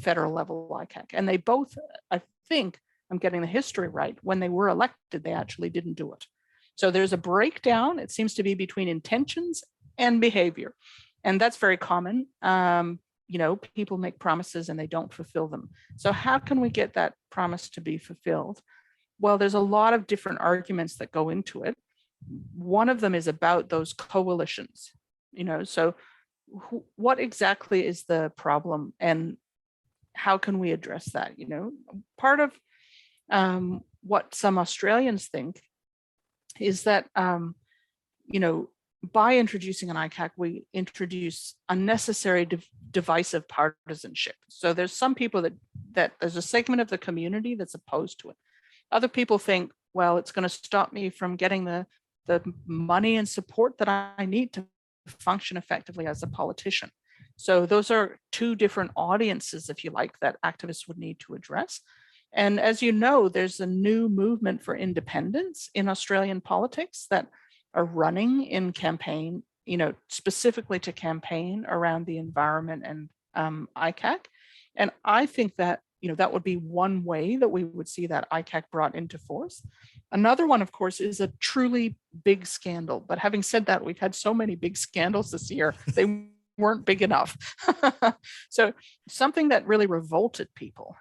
federal level ICAC. And they both, I think, I'm getting the history right, when they were elected, they actually didn't do it. So there's a breakdown, it seems to be, between intentions and behavior. And that's very common. People make promises and they don't fulfill them. So how can we get that promise to be fulfilled? Well, there's a lot of different arguments that go into it. One of them is about those coalitions, so what exactly is the problem and how can we address that? Part of what some Australians think is that, by introducing an ICAC, we introduce unnecessary divisive partisanship. So there's some people that there's a segment of the community that's opposed to it. Other people think, well, it's going to stop me from getting the money and support that I need to function effectively as a politician. So those are two different audiences, if you like, that activists would need to address. And as you know, there's a new movement for independence in Australian politics that are running in campaign, specifically to campaign around the environment and ICAC. And I think that, that would be one way that we would see that ICAC brought into force. Another one, of course, is a truly big scandal. But having said that, we've had so many big scandals this year, they weren't big enough. So something that really revolted people,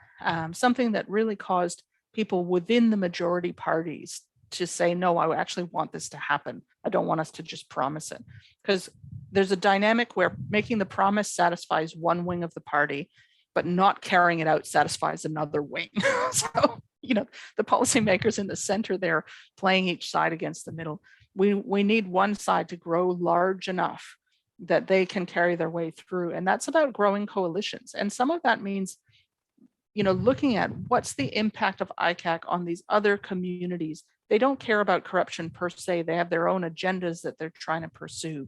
something that really caused people within the majority parties to say, no, I actually want this to happen. I don't want us to just promise it. Because there's a dynamic where making the promise satisfies one wing of the party, but not carrying it out satisfies another wing. So, the policymakers in the center, they're playing each side against the middle. We need one side to grow large enough that they can carry their way through. And that's about growing coalitions. And some of that means, looking at what's the impact of ICAC on these other communities. They don't care about corruption per se. They have their own agendas that they're trying to pursue.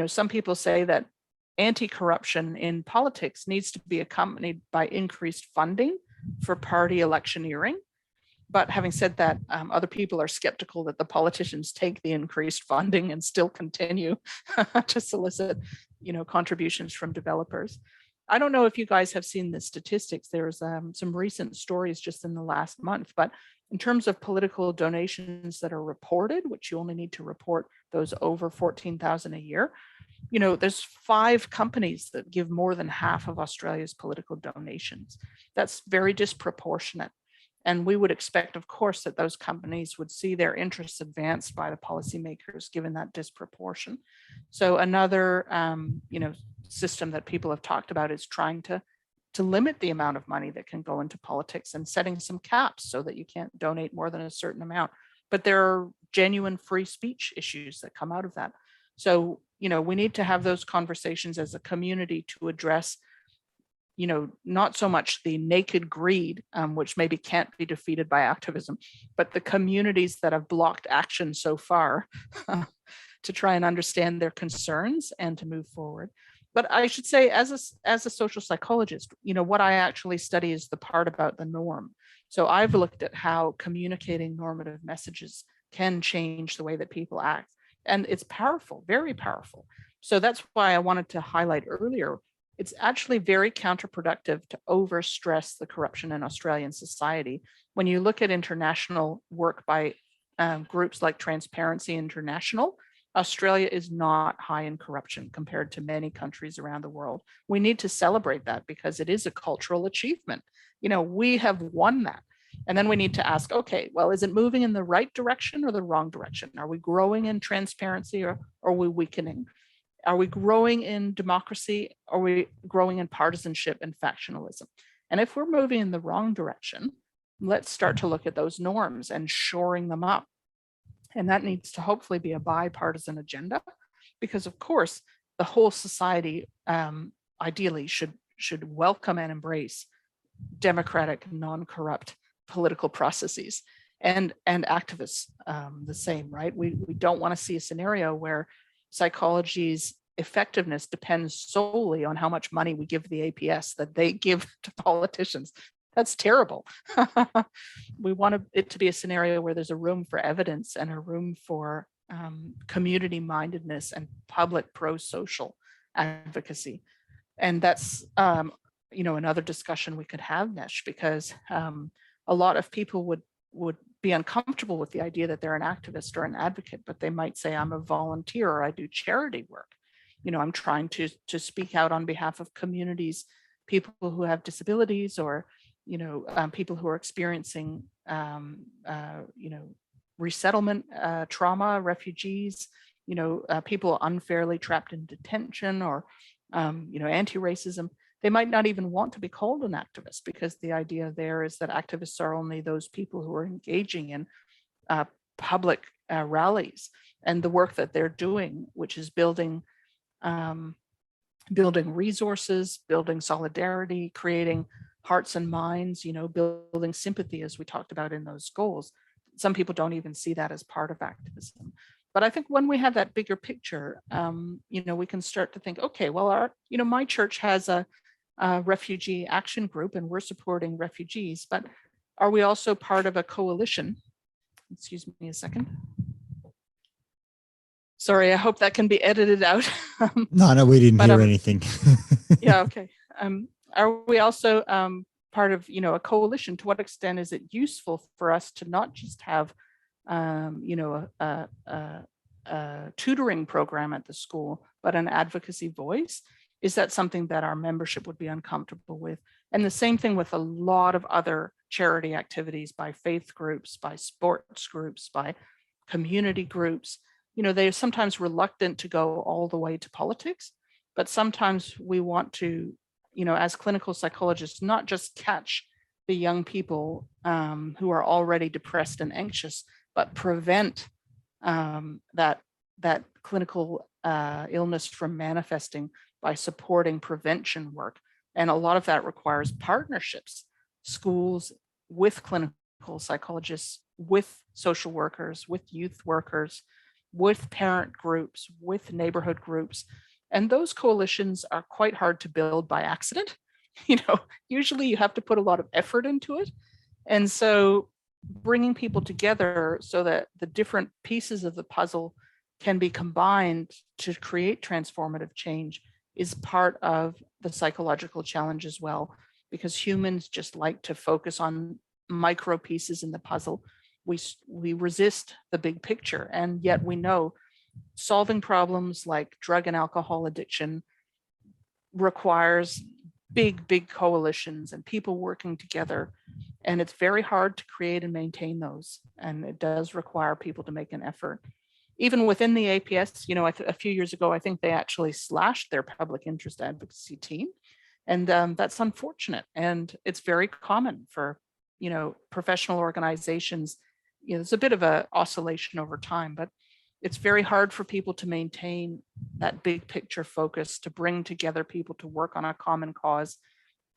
Some people say that anti-corruption in politics needs to be accompanied by increased funding for party electioneering. But having said that, other people are skeptical that the politicians take the increased funding and still continue to solicit, contributions from developers. I don't know if you guys have seen the statistics. There's some recent stories just in the last month, but in terms of political donations that are reported, which you only need to report those over 14,000 a year, there's 5 companies that give more than half of Australia's political donations. That's very disproportionate. And we would expect, of course, that those companies would see their interests advanced by the policymakers, given that disproportion. So another, system that people have talked about is trying to limit the amount of money that can go into politics and setting some caps so that you can't donate more than a certain amount. But there are genuine free speech issues that come out of that. So, we need to have those conversations as a community to address, not so much the naked greed, which maybe can't be defeated by activism, but the communities that have blocked action so far to try and understand their concerns and to move forward. But I should say, as a social psychologist, what I actually study is the part about the norm. So I've looked at how communicating normative messages can change the way that people act. And it's powerful, very powerful. So that's why I wanted to highlight earlier, it's actually very counterproductive to overstress the corruption in Australian society. When you look at international work by groups like Transparency International, Australia is not high in corruption compared to many countries around the world. We need to celebrate that because it is a cultural achievement. We have won that. And then we need to ask, okay, well, is it moving in the right direction or the wrong direction? Are we growing in transparency or are we weakening? Are we growing in democracy? Or are we growing in partisanship and factionalism? And if we're moving in the wrong direction, let's start to look at those norms and shoring them up. And that needs to hopefully be a bipartisan agenda, because of course, the whole society ideally should welcome and embrace democratic, non-corrupt political processes, and activists the same, right? We don't want to see a scenario where psychology's effectiveness depends solely on how much money we give the APS that they give to politicians. That's terrible. We want it to be a scenario where there's a room for evidence and a room for community mindedness and public pro-social advocacy. And that's another discussion we could have, Nesh, because a lot of people would be uncomfortable with the idea that they're an activist or an advocate, but they might say, I'm a volunteer, or I do charity work. I'm trying to speak out on behalf of communities, people who have disabilities, or people who are experiencing resettlement trauma, refugees, people unfairly trapped in detention, or anti-racism. They might not even want to be called an activist, because the idea there is that activists are only those people who are engaging in public rallies, and the work that they're doing, which is building resources, building solidarity, creating hearts and minds, building sympathy, as we talked about in those goals. Some people don't even see that as part of activism. But I think when we have that bigger picture, we can start to think, okay, well, my church has a refugee action group, and we're supporting refugees, but are we also part of a coalition? Excuse me a second. Sorry, I hope that can be edited out. No, we didn't hear anything. Yeah, okay. Are we also part of, a coalition? To what extent is it useful for us to not just have, a tutoring program at the school, but an advocacy voice? Is that something that our membership would be uncomfortable with? And the same thing with a lot of other charity activities by faith groups, by sports groups, by community groups. They're sometimes reluctant to go all the way to politics, but sometimes we want to, as clinical psychologists, not just catch the young people who are already depressed and anxious, but prevent that clinical illness from manifesting by supporting prevention work. And a lot of that requires partnerships, schools with clinical psychologists, with social workers, with youth workers, with parent groups, with neighborhood groups. And those coalitions are quite hard to build by accident. Usually you have to put a lot of effort into it. And so bringing people together so that the different pieces of the puzzle can be combined to create transformative change is part of the psychological challenge as well, because humans just like to focus on micro pieces in the puzzle. We resist the big picture, and yet we know solving problems like drug and alcohol addiction requires big coalitions and people working together, and it's very hard to create and maintain those, and it does require people to make an effort. Even within the APS, a few years ago, I think they actually slashed their public interest advocacy team, and that's unfortunate. And it's very common for, professional organizations. It's a bit of a oscillation over time, but it's very hard for people to maintain that big picture focus, to bring together people to work on a common cause,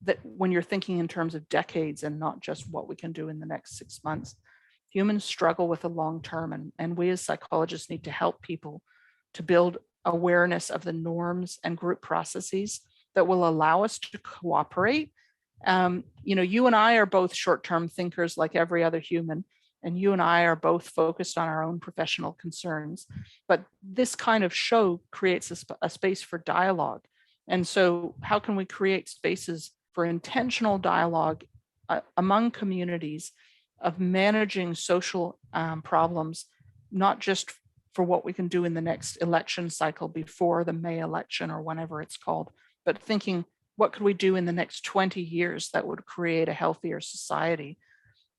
that when you're thinking in terms of decades and not just what we can do in the next 6 months. Humans struggle with the long term, and we as psychologists need to help people to build awareness of the norms and group processes that will allow us to cooperate. You and I are both short-term thinkers like every other human, and you and I are both focused on our own professional concerns. But this kind of show creates a space for dialogue. And so how can we create spaces for intentional dialogue among communities of managing social problems, not just for what we can do in the next election cycle before the May election or whenever it's called, but thinking, what could we do in the next 20 years that would create a healthier society?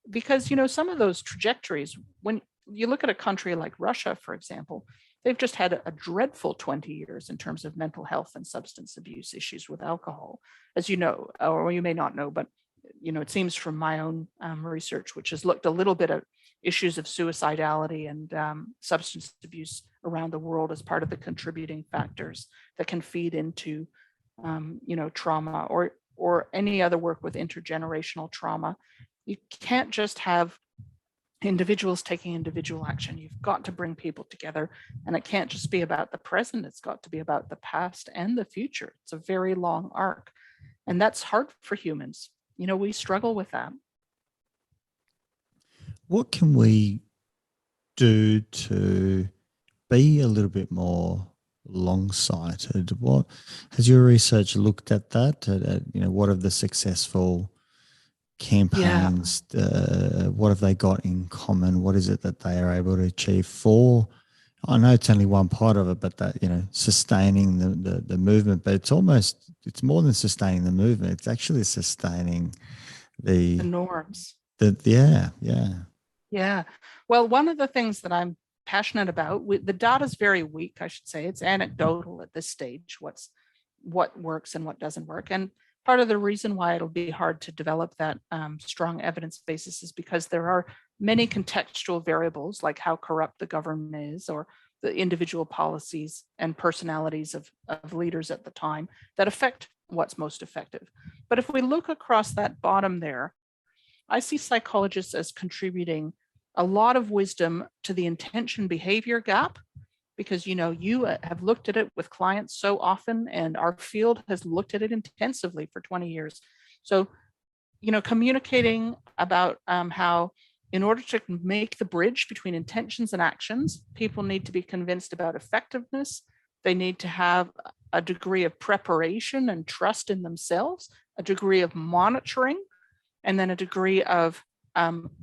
Because, some of those trajectories, when you look at a country like Russia, for example, they've just had a dreadful 20 years in terms of mental health and substance abuse issues with alcohol, as you know, or you may not know, but it seems from my own research, which has looked a little bit at issues of suicidality and substance abuse around the world as part of the contributing factors that can feed into, trauma or any other work with intergenerational trauma. You can't just have individuals taking individual action. You've got to bring people together, and it can't just be about the present. It's got to be about the past and the future. It's a very long arc, and that's hard for humans. We struggle with that. What can we do to be a little bit more long-sighted? What has your research looked at that? What are the successful campaigns? What have they got in common? What is it that they are able to achieve for? I know it's only one part of it, but that, sustaining the movement, but it's more than sustaining the movement. It's actually sustaining the norms. Yeah. Well, one of the things that I'm passionate about, the data is very weak, I should say. It's anecdotal at this stage, what works and what doesn't work. And part of the reason why it'll be hard to develop that strong evidence basis is because there are many contextual variables, like how corrupt the government is, or the individual policies and personalities of leaders at the time, that affect what's most effective. But if we look across that bottom there, I see psychologists as contributing a lot of wisdom to the intention behavior gap, because you have looked at it with clients so often, and our field has looked at it intensively for 20 years. So, communicating about how, in order to make the bridge between intentions and actions, people need to be convinced about effectiveness. They need to have a degree of preparation and trust in themselves, a degree of monitoring, and then a degree of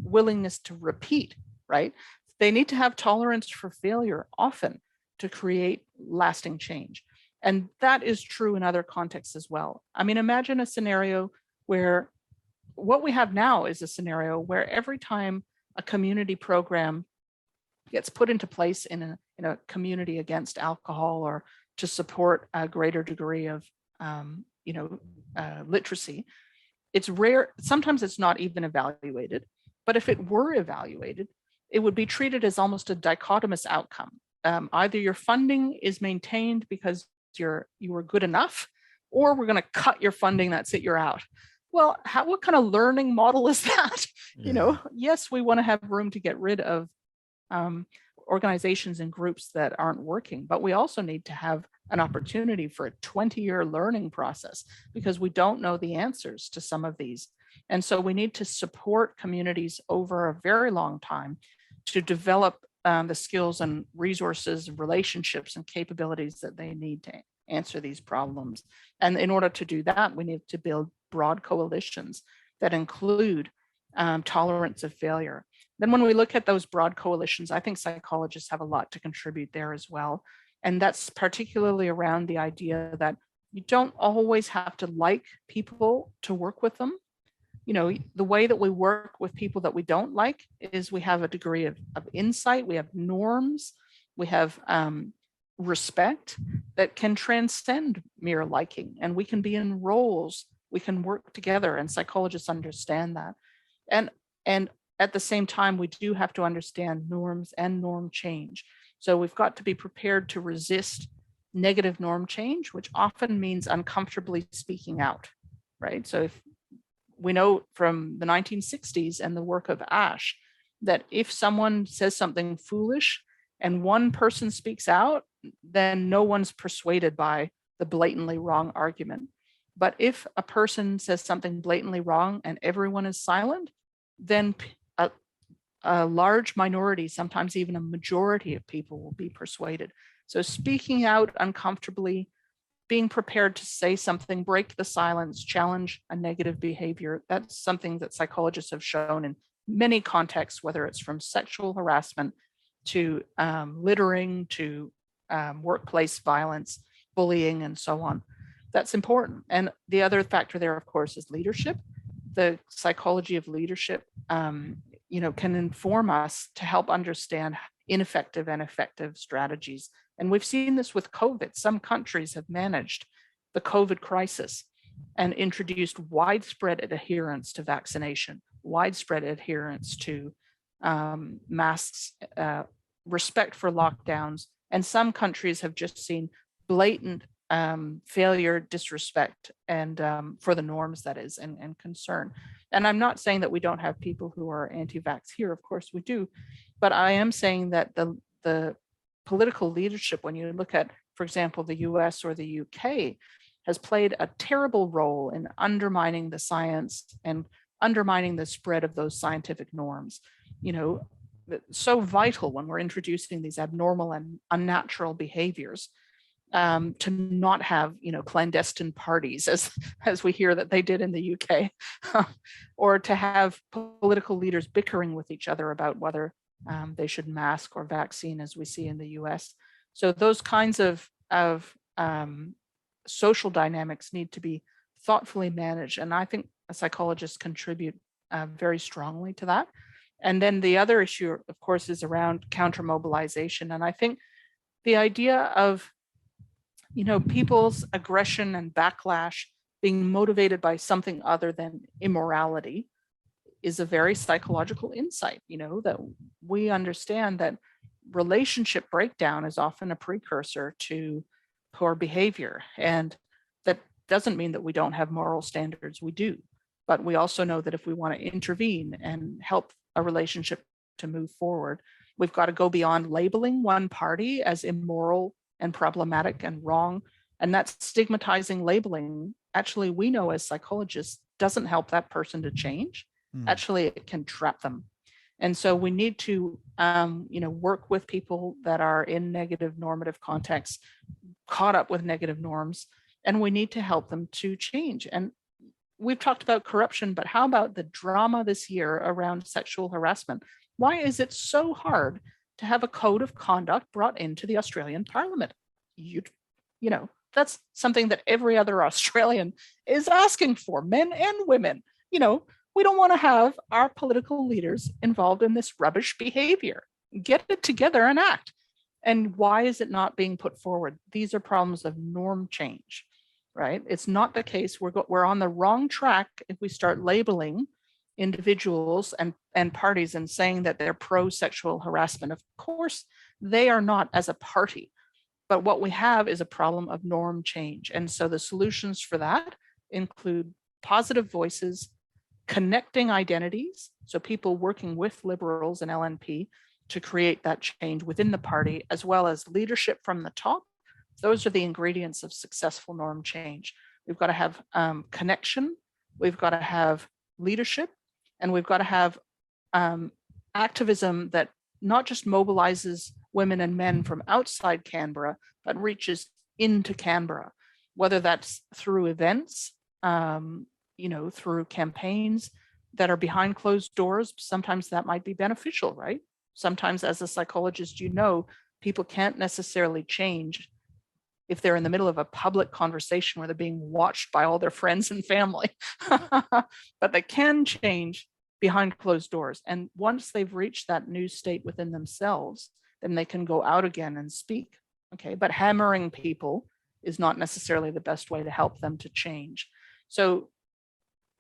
willingness to repeat, right? They need to have tolerance for failure often to create lasting change. And that is true in other contexts as well. I mean, imagine a scenario where what we have now is a scenario where every time a community program gets put into place in a community against alcohol, or to support a greater degree of literacy, it's rare. Sometimes it's not even evaluated, but if it were evaluated, it would be treated as almost a dichotomous outcome. Either your funding is maintained because you were good enough, or we're going to cut your funding. That's it, you're out. Well, what kind of learning model is that? Yeah. Yes, we want to have room to get rid of organizations and groups that aren't working, but we also need to have an opportunity for a 20-year learning process, because we don't know the answers to some of these. And so we need to support communities over a very long time to develop the skills and resources, relationships, and capabilities that they need to answer these problems. And in order to do that, we need to build broad coalitions that include tolerance of failure. Then when we look at those broad coalitions, I think psychologists have a lot to contribute there as well. And that's particularly around the idea that you don't always have to like people to work with them. The way that we work with people that we don't like is we have a degree of insight, we have norms, we have respect that can transcend mere liking, and we can be in roles, we can work together, and psychologists understand that. And at the same time, we do have to understand norms and norm change. So we've got to be prepared to resist negative norm change, which often means uncomfortably speaking out, right? So if we know from the 1960s and the work of Ash, that if someone says something foolish and one person speaks out, then no one's persuaded by the blatantly wrong argument. But if a person says something blatantly wrong and everyone is silent, then a large minority, sometimes even a majority of people, will be persuaded. So speaking out uncomfortably, being prepared to say something, break the silence, challenge a negative behavior, that's something that psychologists have shown in many contexts, whether it's from sexual harassment to littering to workplace violence, bullying, and so on. That's important. And the other factor there, of course, is leadership. The psychology of leadership can inform us to help understand ineffective and effective strategies. And we've seen this with COVID. Some countries have managed the COVID crisis and introduced widespread adherence to vaccination, widespread adherence to masks, respect for lockdowns. And some countries have just seen blatant failure, disrespect, and for the norms, that is, and concern. And I'm not saying that we don't have people who are anti-vax here. Of course we do. But I am saying that the political leadership, when you look at, for example, the US or the UK, has played a terrible role in undermining the science and undermining the spread of those scientific norms. You know, so vital when we're introducing these abnormal and unnatural behaviors, to not have, you know, clandestine parties, as we hear that they did in the UK, or to have political leaders bickering with each other about whether they should mask or vaccine, as we see in the US. So those kinds of social dynamics need to be thoughtfully managed, and I think psychologists contribute very strongly to that. And then the other issue, of course, is around counter-mobilization. And I think the idea of, you know, people's aggression and backlash being motivated by something other than immorality is a very psychological insight, you know, that we understand that relationship breakdown is often a precursor to poor behavior. And that doesn't mean that we don't have moral standards, we do. But we also know that if we want to intervene and help a relationship to move forward, we've got to go beyond labeling one party as immoral and problematic and wrong. And that stigmatizing labeling, actually, we know as psychologists, doesn't help that person to change. Actually, it can trap them. And so we need to, you know, work with people that are in negative normative contexts, caught up with negative norms, and we need to help them to change. And we've talked about corruption, but how about the drama this year around sexual harassment? Why is it so hard to have a code of conduct brought into the Australian Parliament? You know, that's something that every other Australian is asking for, men and women. You know, we don't want to have our political leaders involved in this rubbish behavior. Get it together and act. And why is it not being put forward? These are problems of norm change, right? It's not the case. We're on the wrong track if we start labeling individuals and parties and saying that they're pro-sexual harassment. Of course, they are not as a party. But what we have is a problem of norm change. And so the solutions for that include positive voices, connecting identities, so people working with Liberals and LNP to create that change within the party, as well as leadership from the top. Those are the ingredients of successful norm change. We've got to have connection, we've got to have leadership, and we've got to have activism that not just mobilizes women and men from outside Canberra, but reaches into Canberra, whether that's through events, you know, through campaigns that are behind closed doors. Sometimes that might be beneficial, right? Sometimes as a psychologist, you know, people can't necessarily change if they're in the middle of a public conversation where they're being watched by all their friends and family, but they can change behind closed doors. And once they've reached that new state within themselves, then they can go out again and speak. Okay, but hammering people is not necessarily the best way to help them to change. So,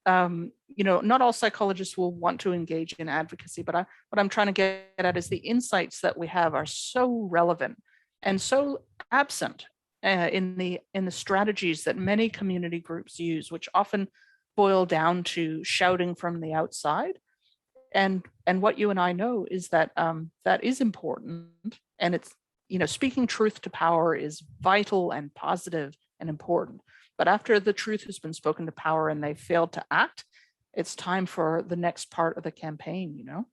you know, not all psychologists will want to engage in advocacy, but what I'm trying to get at is the insights that we have are so relevant and so absent in the strategies that many community groups use, which often boil down to shouting from the outside. And what you and I know is that that is important, and it's, you know, speaking truth to power is vital and positive and important. But after the truth has been spoken to power and they failed to act, it's time for the next part of the campaign, you know?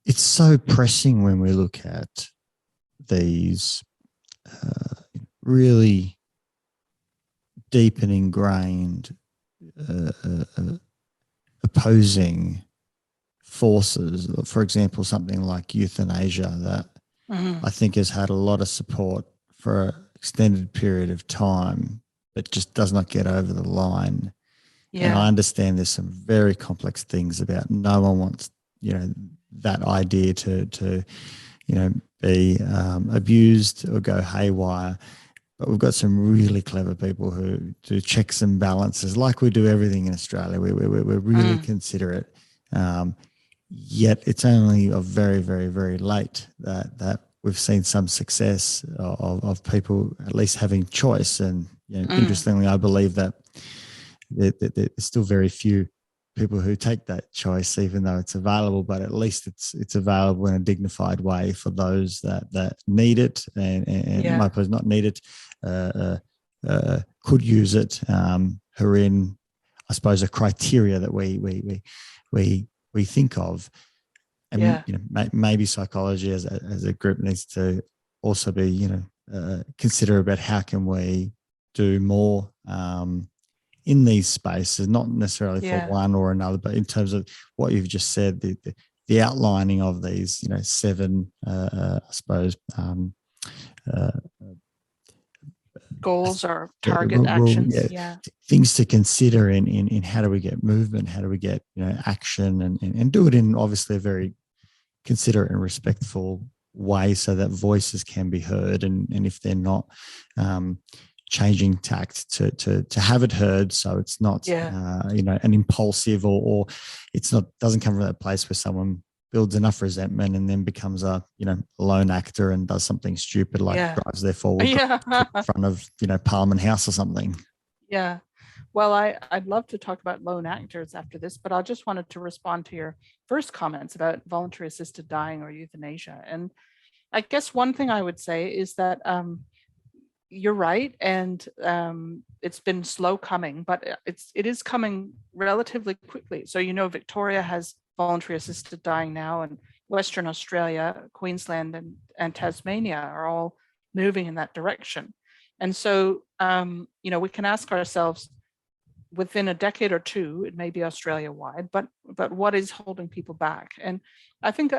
It's so pressing when we look at these really deep and ingrained opposing forces. For example, something like euthanasia that I think has had a lot of support for an extended period of time, but just does not get over the line. Yeah. And I understand there's some very complex things about no one wants, you know, that idea to you know, be abused or go haywire. But we've got some really clever people who do checks and balances, like we do everything in Australia. We're really considerate. Yet it's only very, very, very late that we've seen some success of people at least having choice. And interestingly, I believe that there's still very few people who take that choice, even though it's available. But at least it's available in a dignified way for those that need it, and might suppose not need it, could use it, who are in, I suppose, a criteria that we think of. And maybe psychology as a group needs to also be consider about how can we do more in these spaces, not necessarily for one or another, but in terms of what you've just said, the outlining of these 7 I suppose goals or target actions. Things to consider in how do we get movement, how do we get action, and do it in obviously a very considerate and respectful way, so that voices can be heard, and if they're not, changing tact to have it heard, so it's not an impulsive or it's not, doesn't come from that place where someone builds enough resentment and then becomes a lone actor and does something stupid like drives their forward in front of Parliament House or something. Well, I'd love to talk about lone actors after this, but I just wanted to respond to your first comments about voluntary assisted dying or euthanasia. And I guess one thing I would say is that you're right, and it's been slow coming, but it is coming relatively quickly. So Victoria has voluntary assisted dying now, and Western Australia, Queensland, and Tasmania are all moving in that direction. And so we can ask ourselves, within a decade or two, it may be Australia-wide, but what is holding people back? And I think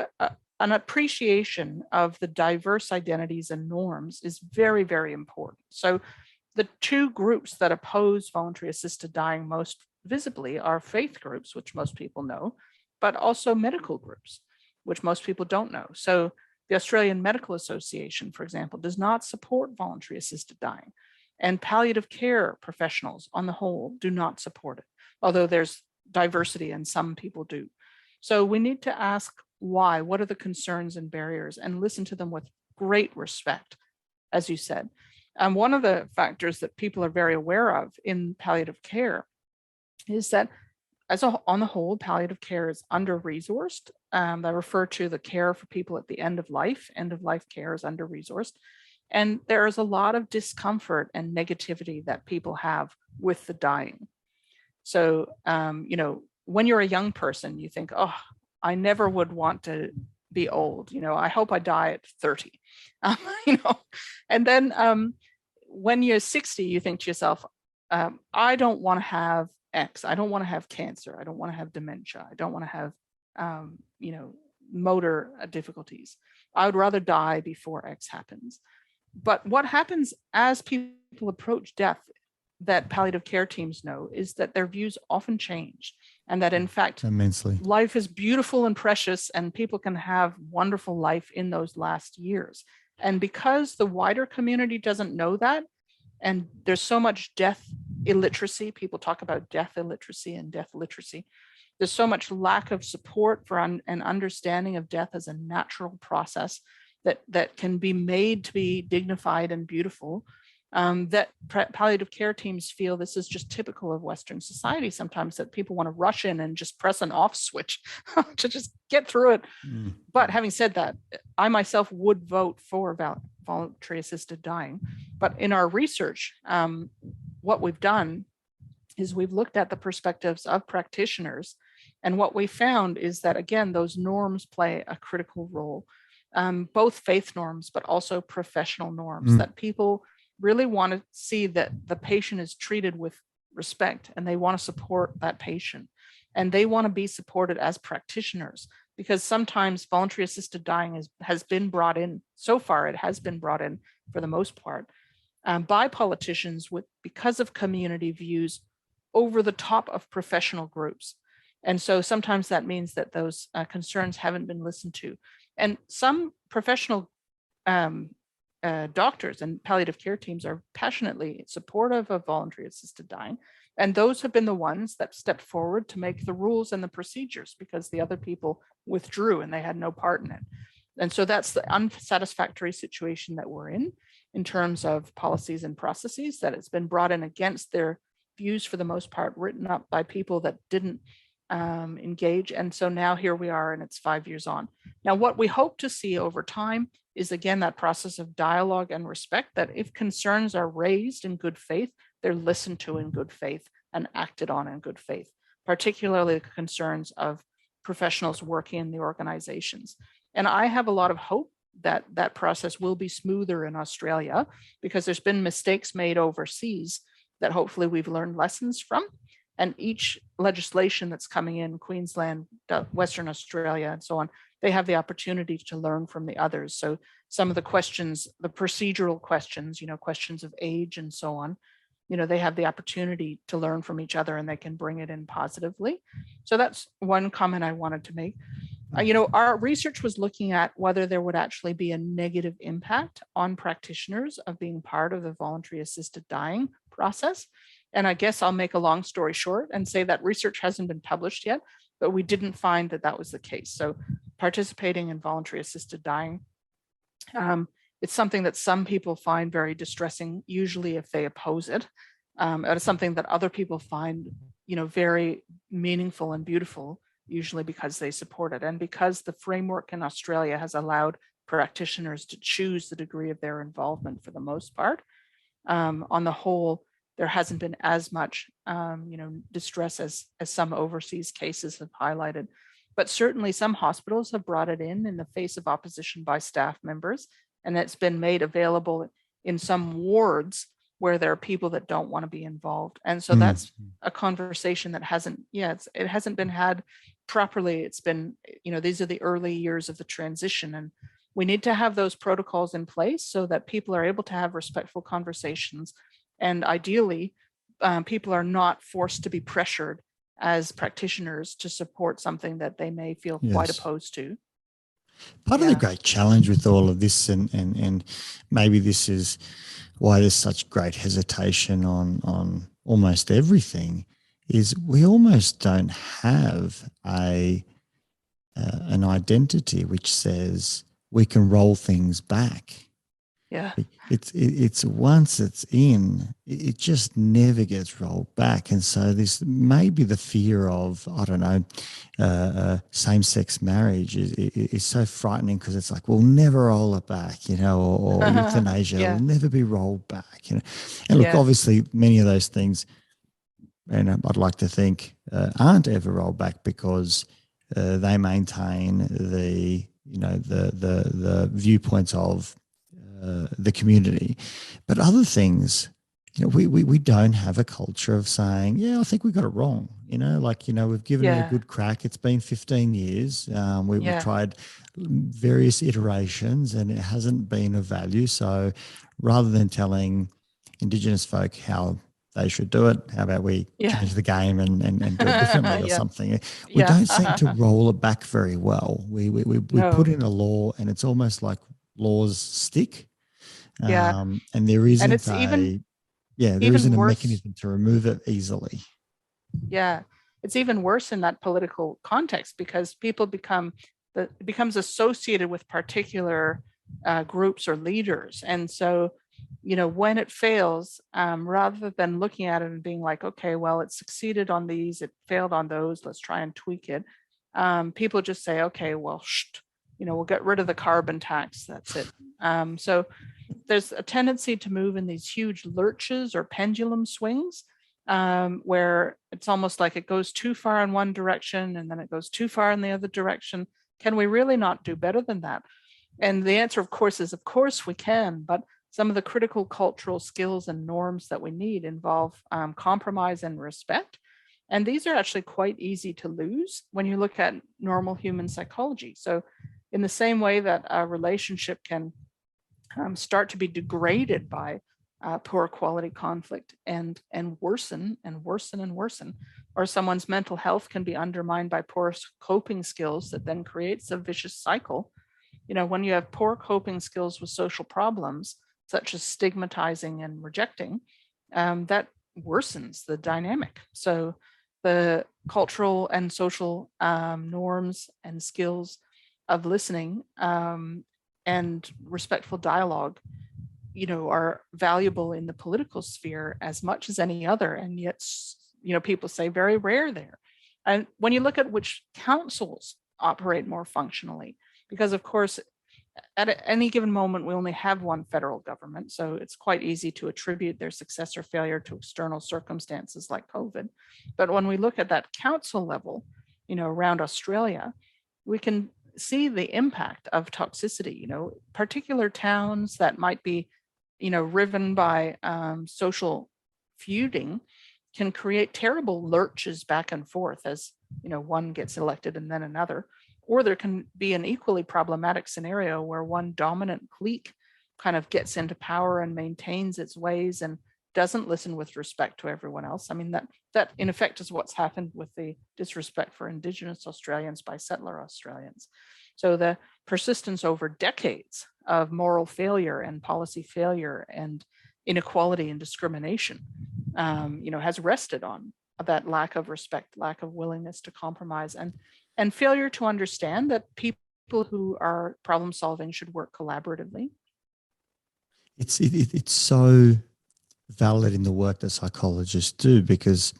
an appreciation of the diverse identities and norms is very, very important. So the 2 groups that oppose voluntary assisted dying most visibly are faith groups, which most people know, but also medical groups, which most people don't know. So the Australian Medical Association, for example, does not support voluntary assisted dying. And palliative care professionals on the whole do not support it, although there's diversity and some people do. So we need to ask why, what are the concerns and barriers, and listen to them with great respect, as you said. And one of the factors that people are very aware of in palliative care is that on the whole, palliative care is under-resourced. I refer to the care for people at the end of life. End of life care is under-resourced. And there is a lot of discomfort and negativity that people have with the dying. So, when you're a young person, you think, oh, I never would want to be old. I hope I die at 30. And then when you're 60, you think to yourself, I don't want to have X. I don't want to have cancer. I don't want to have dementia. I don't want to have, motor difficulties. I would rather die before X happens. But what happens as people approach death, that palliative care teams know, is that their views often change, and that in fact, immensely, life is beautiful and precious, and people can have wonderful life in those last years. And because the wider community doesn't know that, and there's so much death illiteracy, people talk about death illiteracy and death literacy, there's so much lack of support for an understanding of death as a natural process that can be made to be dignified and beautiful, that palliative care teams feel this is just typical of Western society sometimes, that people want to rush in and just press an off switch to just get through it. But having said that, I myself would vote for voluntary assisted dying. But in our research, what we've done is we've looked at the perspectives of practitioners. And what we found is that, again, those norms play a critical role, both faith norms, but also professional norms, that people really want to see that the patient is treated with respect, and they want to support that patient, and they want to be supported as practitioners, because sometimes voluntary assisted dying has been brought in, so far it has been brought in for the most part, by politicians because of community views over the top of professional groups. And so sometimes that means that those concerns haven't been listened to. And some professional doctors and palliative care teams are passionately supportive of voluntary assisted dying. And those have been the ones that stepped forward to make the rules and the procedures, because the other people withdrew and they had no part in it. And so that's the unsatisfactory situation that we're in terms of policies and processes, that it's been brought in against their views for the most part, written up by people that didn't engage. And so now here we are, and it's 5 years on. Now, what we hope to see over time is, again, that process of dialogue and respect, that if concerns are raised in good faith, they're listened to in good faith and acted on in good faith, particularly the concerns of professionals working in the organizations. And I have a lot of hope that that process will be smoother in Australia, because there's been mistakes made overseas that hopefully we've learned lessons from. And each legislation that's coming in, Queensland, Western Australia, and so on, they have the opportunity to learn from the others. So some of the questions, the procedural questions, questions of age and so on, they have the opportunity to learn from each other, and they can bring it in positively. So that's one comment I wanted to make. Our research was looking at whether there would actually be a negative impact on practitioners of being part of the voluntary assisted dying process. And I guess I'll make a long story short and say that research hasn't been published yet, but we didn't find that that was the case. So participating in voluntary assisted dying, it's something that some people find very distressing, usually if they oppose it. It's something that other people find, very meaningful and beautiful, usually because they support it. And because the framework in Australia has allowed practitioners to choose the degree of their involvement for the most part, on the whole, there hasn't been as much, distress as some overseas cases have highlighted. But certainly some hospitals have brought it in the face of opposition by staff members, and it's been made available in some wards where there are people that don't want to be involved. And so that's a conversation that it hasn't been had properly. It's been, these are the early years of the transition, and we need to have those protocols in place so that people are able to have respectful conversations. And ideally, people are not forced to be pressured as practitioners to support something that they may feel quite opposed to. Part of the great challenge with all of this, and maybe this is why there's such great hesitation on almost everything, is we almost don't have an identity which says we can roll things back. Yeah. It's once it's in, it just never gets rolled back. And so this maybe the fear of, I don't know, same-sex marriage is so frightening, because it's like, we'll never roll it back, or euthanasia will never be rolled back, And look, obviously many of those things, and I'd like to think, aren't ever rolled back, because they maintain the viewpoints of the community. But other things, we don't have a culture of saying, I think we got it wrong. We've given it a good crack. It's been 15 years. We've tried various iterations, and it hasn't been of value. So rather than telling Indigenous folk how they should do it, how about we change the game and do it differently or something? We don't seem to roll it back very well. We put in a law, and it's almost like laws stick. And there isn't a mechanism to remove it easily. Yeah, it's even worse in that political context, because people it becomes associated with particular groups or leaders. And so, when it fails, rather than looking at it and being like, okay, well, it succeeded on these, it failed on those, let's try and tweak it. People just say, okay, well, we'll get rid of the carbon tax. That's it. So there's a tendency to move in these huge lurches or pendulum swings, where it's almost like it goes too far in one direction and then it goes too far in the other direction. Can we really not do better than that? And the answer, of course, is, of course we can, but some of the critical cultural skills and norms that we need involve compromise and respect. And these are actually quite easy to lose when you look at normal human psychology. So in the same way that a relationship can start to be degraded by poor quality conflict and worsen and worsen and worsen, or someone's mental health can be undermined by poor coping skills that then creates a vicious cycle. When you have poor coping skills with social problems, such as stigmatizing and rejecting, that worsens the dynamic. So the cultural and social norms and skills of listening and respectful dialogue, are valuable in the political sphere as much as any other. And yet, people say very rare there. And when you look at which councils operate more functionally, because of course, at any given moment, we only have one federal government. So it's quite easy to attribute their success or failure to external circumstances like COVID. But when we look at that council level, around Australia, we can see the impact of toxicity. Particular towns that might be, riven by social feuding can create terrible lurches back and forth as, one gets elected and then another. Or there can be an equally problematic scenario where one dominant clique kind of gets into power and maintains its ways and doesn't listen with respect to everyone else. I mean, that in effect is what's happened with the disrespect for Indigenous Australians by settler Australians. So the persistence over decades of moral failure and policy failure and inequality and discrimination, has rested on that lack of respect, lack of willingness to compromise, and failure to understand that people who are problem solving should work collaboratively. It's so valid in the work that psychologists do, because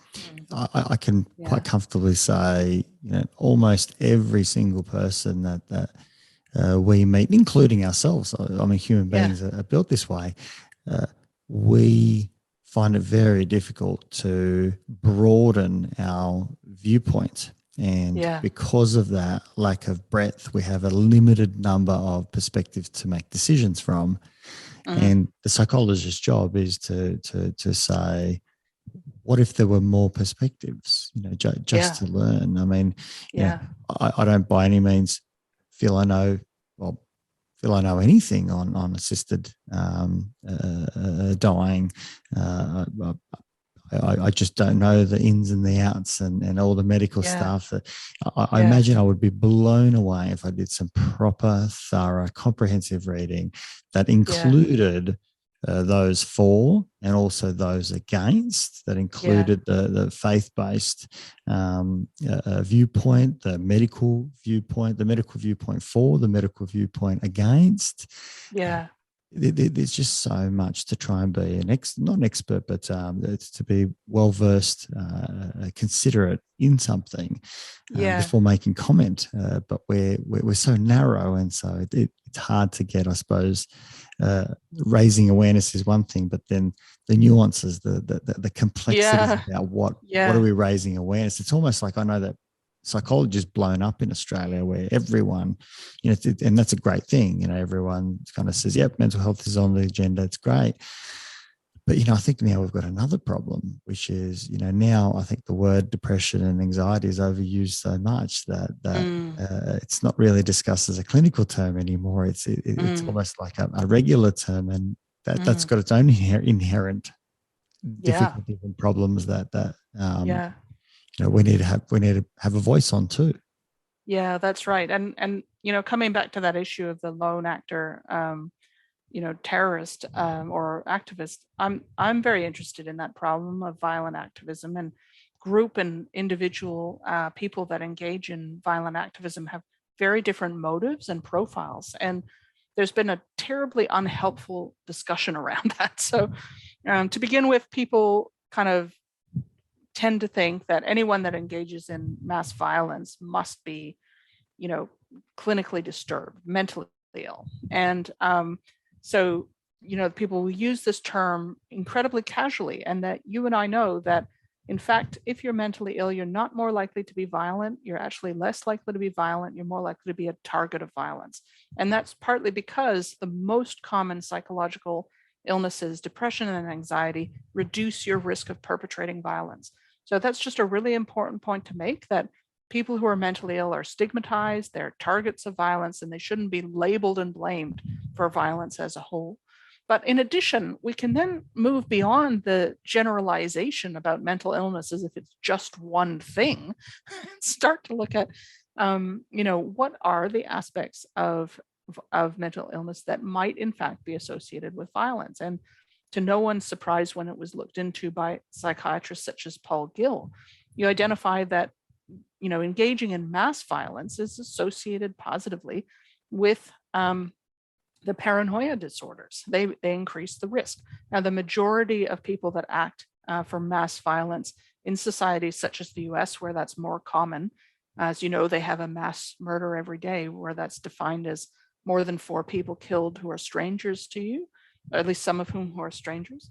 I can quite comfortably say, almost every single person that we meet, including ourselves, I mean, human beings are built this way, we find it very difficult to broaden our viewpoint. And because of that lack of breadth, we have a limited number of perspectives to make decisions from. And the psychologist's job is to say, what if there were more perspectives, just to learn? I mean, I don't by any means feel I know anything on assisted dying. I just don't know the ins and the outs and all the medical stuff. I imagine I would be blown away if I did some proper, thorough, comprehensive reading that included those for and also those against, that included the faith-based viewpoint, the medical viewpoint for, the medical viewpoint against. There's just so much to try and be not an expert, but to be well-versed, considerate in something before making comment. But we're so narrow, and so it's hard to get, I suppose. Raising awareness is one thing, but then the nuances, the complexities about what are we raising awareness. It's almost like, I know that psychology is blown up in Australia, where everyone, and that's a great thing. Everyone kind of says, "Yep, mental health is on the agenda. It's great." But I think now we've got another problem, which is, now I think the word depression and anxiety is overused so much that it's not really discussed as a clinical term anymore. It's almost like a regular term, and that's got its own inherent difficulties and problems that we need to have a voice on too. Yeah, that's right. And coming back to that issue of the lone actor, terrorist or activist, I'm very interested in that problem of violent activism, and group and individual people that engage in violent activism have very different motives and profiles. And there's been a terribly unhelpful discussion around that. So to begin with, people kind of tend to think that anyone that engages in mass violence must be, clinically disturbed, mentally ill. And so, people will use this term incredibly casually, and that you and I know that, in fact, if you're mentally ill, you're not more likely to be violent. You're actually less likely to be violent. You're more likely to be a target of violence. And that's partly because the most common psychological illnesses, depression and anxiety, reduce your risk of perpetrating violence. So that's just a really important point to make, that people who are mentally ill are stigmatized, they're targets of violence, and they shouldn't be labeled and blamed for violence as a whole. But in addition, we can then move beyond the generalization about mental illness as if it's just one thing, and start to look at, what are the aspects of mental illness that might in fact be associated with violence. And to no one's surprise, when it was looked into by psychiatrists such as Paul Gill, you identify that engaging in mass violence is associated positively with the paranoia disorders. They increase the risk. Now, the majority of people that act for mass violence in societies such as the US, where that's more common, as you know, they have a mass murder every day where that's defined as more than 4 people killed who are strangers to you, or at least some of whom who are strangers.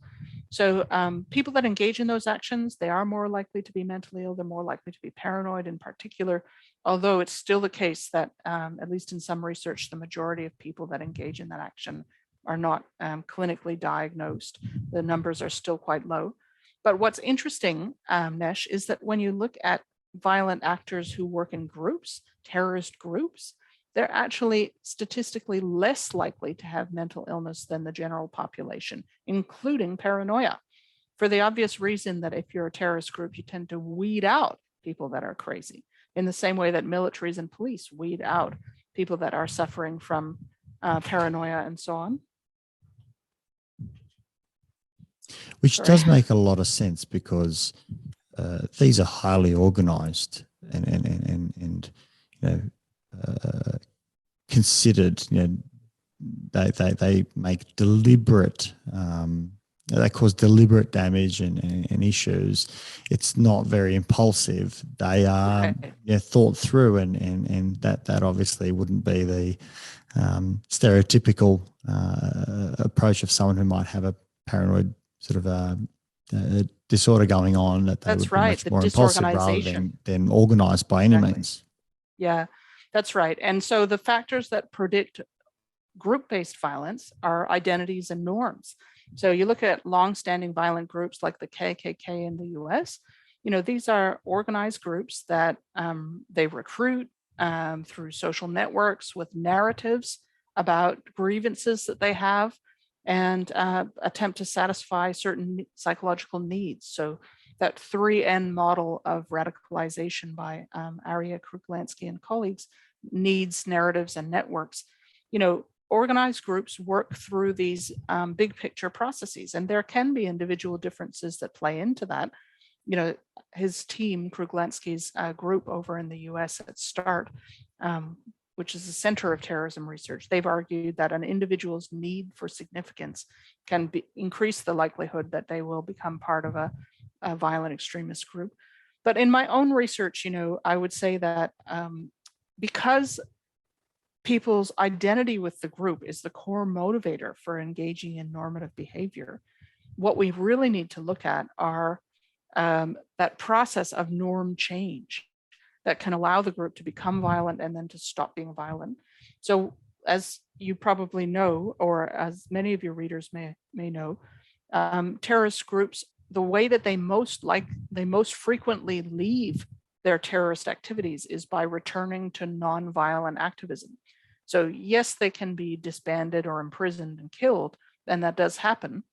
So people that engage in those actions, they are more likely to be mentally ill. They're more likely to be paranoid in particular, although it's still the case that, at least in some research, the majority of people that engage in that action are not clinically diagnosed. The numbers are still quite low. But what's interesting, Nesh, is that when you look at violent actors who work in groups, terrorist groups, they're actually statistically less likely to have mental illness than the general population, including paranoia, for the obvious reason that if you're a terrorist group, you tend to weed out people that are crazy, in the same way that militaries and police weed out people that are suffering from paranoia and so on. Which does make a lot of sense, because these are highly organized and considered. They make deliberate, they cause deliberate damage and issues. It's not very impulsive. They are thought through, and that obviously wouldn't be the stereotypical approach of someone who might have a paranoid sort of a disorder going on, that they would be much more impulsive rather than organized by any means. Yeah, that's right. And so the factors that predict group-based violence are identities and norms. So you look at long-standing violent groups like the KKK in the US, these are organized groups that they recruit through social networks with narratives about grievances that they have, and attempt to satisfy certain psychological needs. So that 3N model of radicalization by Arya Kruglansky and colleagues, needs, narratives, and networks. Organized groups work through these big picture processes, and there can be individual differences that play into that. His team, Kruglansky's group over in the US at START, which is the center of terrorism research, they've argued that an individual's need for significance can increase the likelihood that they will become part of a violent extremist group. But in my own research, I would say that because people's identity with the group is the core motivator for engaging in normative behavior, what we really need to look at are that process of norm change that can allow the group to become violent and then to stop being violent. So as you probably know, or as many of your readers may know, terrorist groups, the way that they most frequently leave their terrorist activities is by returning to non-violent activism. So yes, they can be disbanded or imprisoned and killed, and that does happen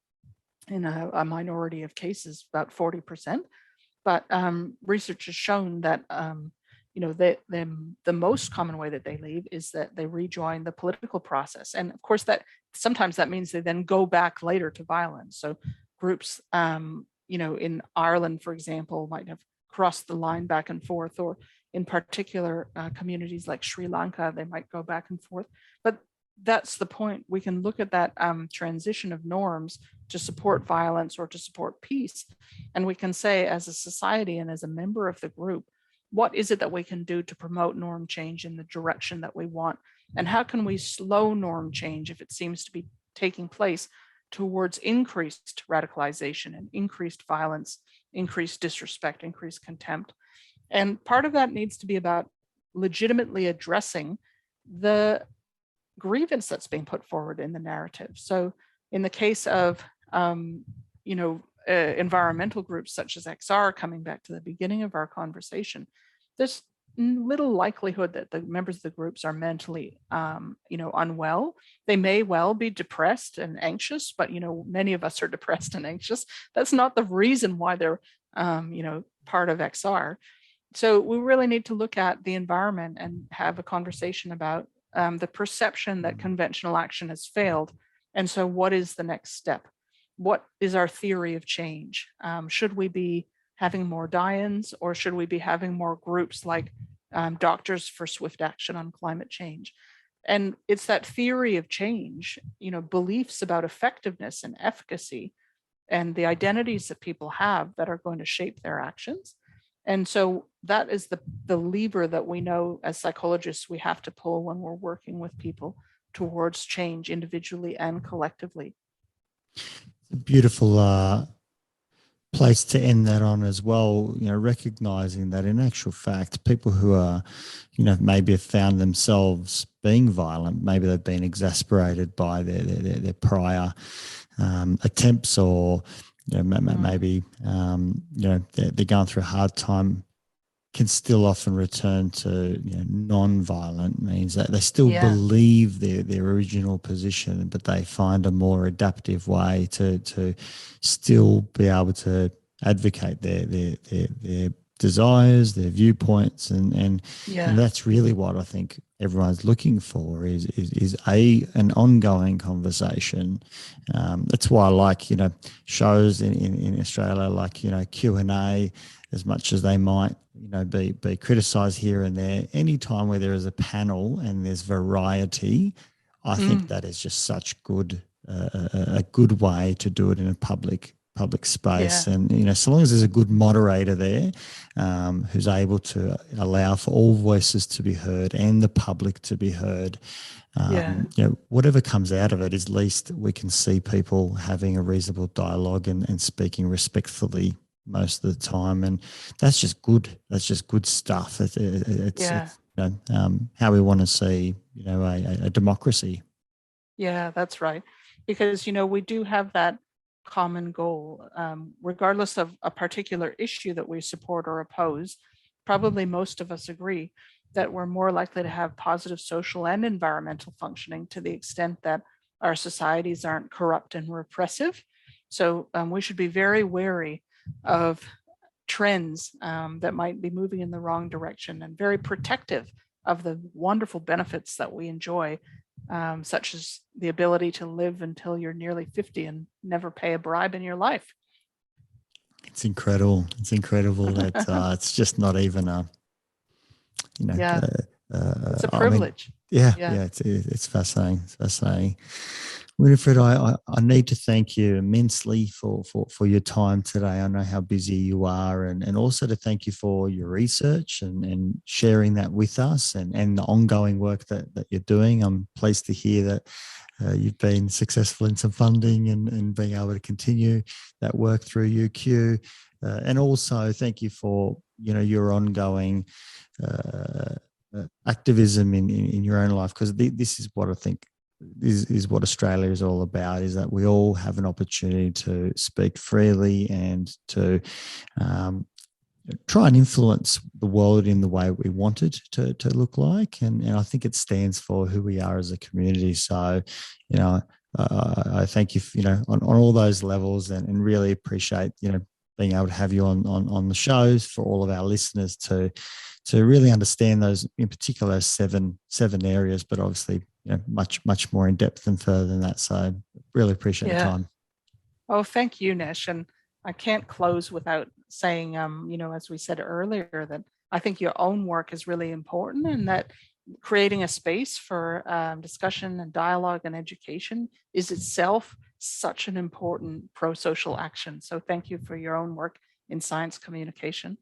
in a minority of cases, about 40%. But research has shown that the most common way that they leave is that they rejoin the political process, and of course that sometimes that means they then go back later to violence. So groups, in Ireland, for example, might have crossed the line back and forth, or in particular communities like Sri Lanka, they might go back and forth. But that's the point. We can look at that transition of norms to support violence or to support peace. And we can say, as a society and as a member of the group, what is it that we can do to promote norm change in the direction that we want? And how can we slow norm change if it seems to be taking place towards increased radicalization and increased violence, increased disrespect, increased contempt? And part of that needs to be about legitimately addressing the grievance that's being put forward in the narrative. So in the case of, environmental groups such as XR, coming back to the beginning of our conversation, there's little likelihood that the members of the groups are mentally, unwell. They may well be depressed and anxious, but, many of us are depressed and anxious. That's not the reason why they're, part of XR. So we really need to look at the environment and have a conversation about the perception that conventional action has failed. And so what is the next step? What is our theory of change? Should we be having more die-ins, or should we be having more groups like Doctors for Swift Action on Climate Change? And it's that theory of change, beliefs about effectiveness and efficacy and the identities that people have that are going to shape their actions. And so that is the lever that we know as psychologists we have to pull when we're working with people towards change individually and collectively. A beautiful place to end that on as well, recognizing that in actual fact, people who are, maybe have found themselves being violent, maybe they've been exasperated by their prior attempts, or maybe they're going through a hard time, can still often return to non-violent, means that they still believe their original position, but they find a more adaptive way to still be able to advocate their desires, their viewpoints, and that's really what I think everyone's looking for is an ongoing conversation. That's why I like shows in Australia like Q&A, as much as they might be criticised here and there. Any time where there is a panel and there's variety, I think that is just such a good way to do it in a public space. And so long as there's a good moderator there who's able to allow for all voices to be heard and the public to be heard, whatever comes out of it is, at least we can see people having a reasonable dialogue and speaking respectfully most of the time, and that's just good stuff. It's how we want to see a democracy. That's right, because we do have that common goal, regardless of a particular issue that we support or oppose. Probably most of us agree that we're more likely to have positive social and environmental functioning to the extent that our societies aren't corrupt and repressive. So we should be very wary of trends that might be moving in the wrong direction, and very protective of the wonderful benefits that we enjoy, such as the ability to live until you're nearly 50 and never pay a bribe in your life. It's incredible. It's incredible that it's just not even it's a privilege. It's fascinating. It's fascinating. Winnifred, I need to thank you immensely for your time today. I know how busy you are, and also to thank you for your research and sharing that with us, and the ongoing work that you're doing. I'm pleased to hear that you've been successful in some funding and being able to continue that work through UQ. And also thank you for your ongoing activism in your own life, because this is what I think is what Australia is all about, is that we all have an opportunity to speak freely and to try and influence the world in the way we want it to look like. And I think it stands for who we are as a community. So, I thank you, on all those levels, and really appreciate, being able to have you on the shows, for all of our listeners to really understand those, in particular, seven areas, but obviously, much more in depth and further than that. So really appreciate your time. Oh, thank you, Nesh. And I can't close without saying, as we said earlier, that I think your own work is really important, and that creating a space for discussion and dialogue and education is itself such an important pro-social action. So thank you for your own work in science communication.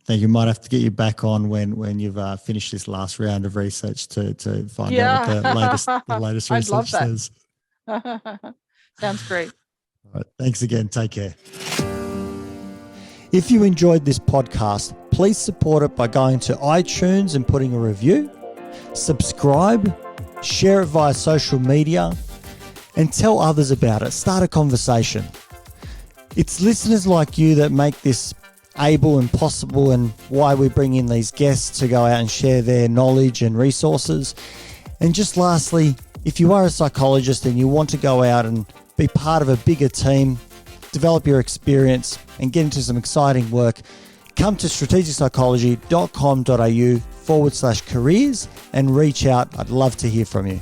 Thank you. Might have to get you back on when you've finished this last round of research to find out what the latest research says. Sounds great. All right. Thanks again. Take care. If you enjoyed this podcast, please support it by going to iTunes and putting a review, subscribe, share it via social media, and tell others about it. Start a conversation. It's listeners like you that make this able and possible, and why we bring in these guests to go out and share their knowledge and resources. And just lastly, if you are a psychologist and you want to go out and be part of a bigger team, develop your experience and get into some exciting work, come to strategicpsychology.com.au/careers and reach out. I'd love to hear from you.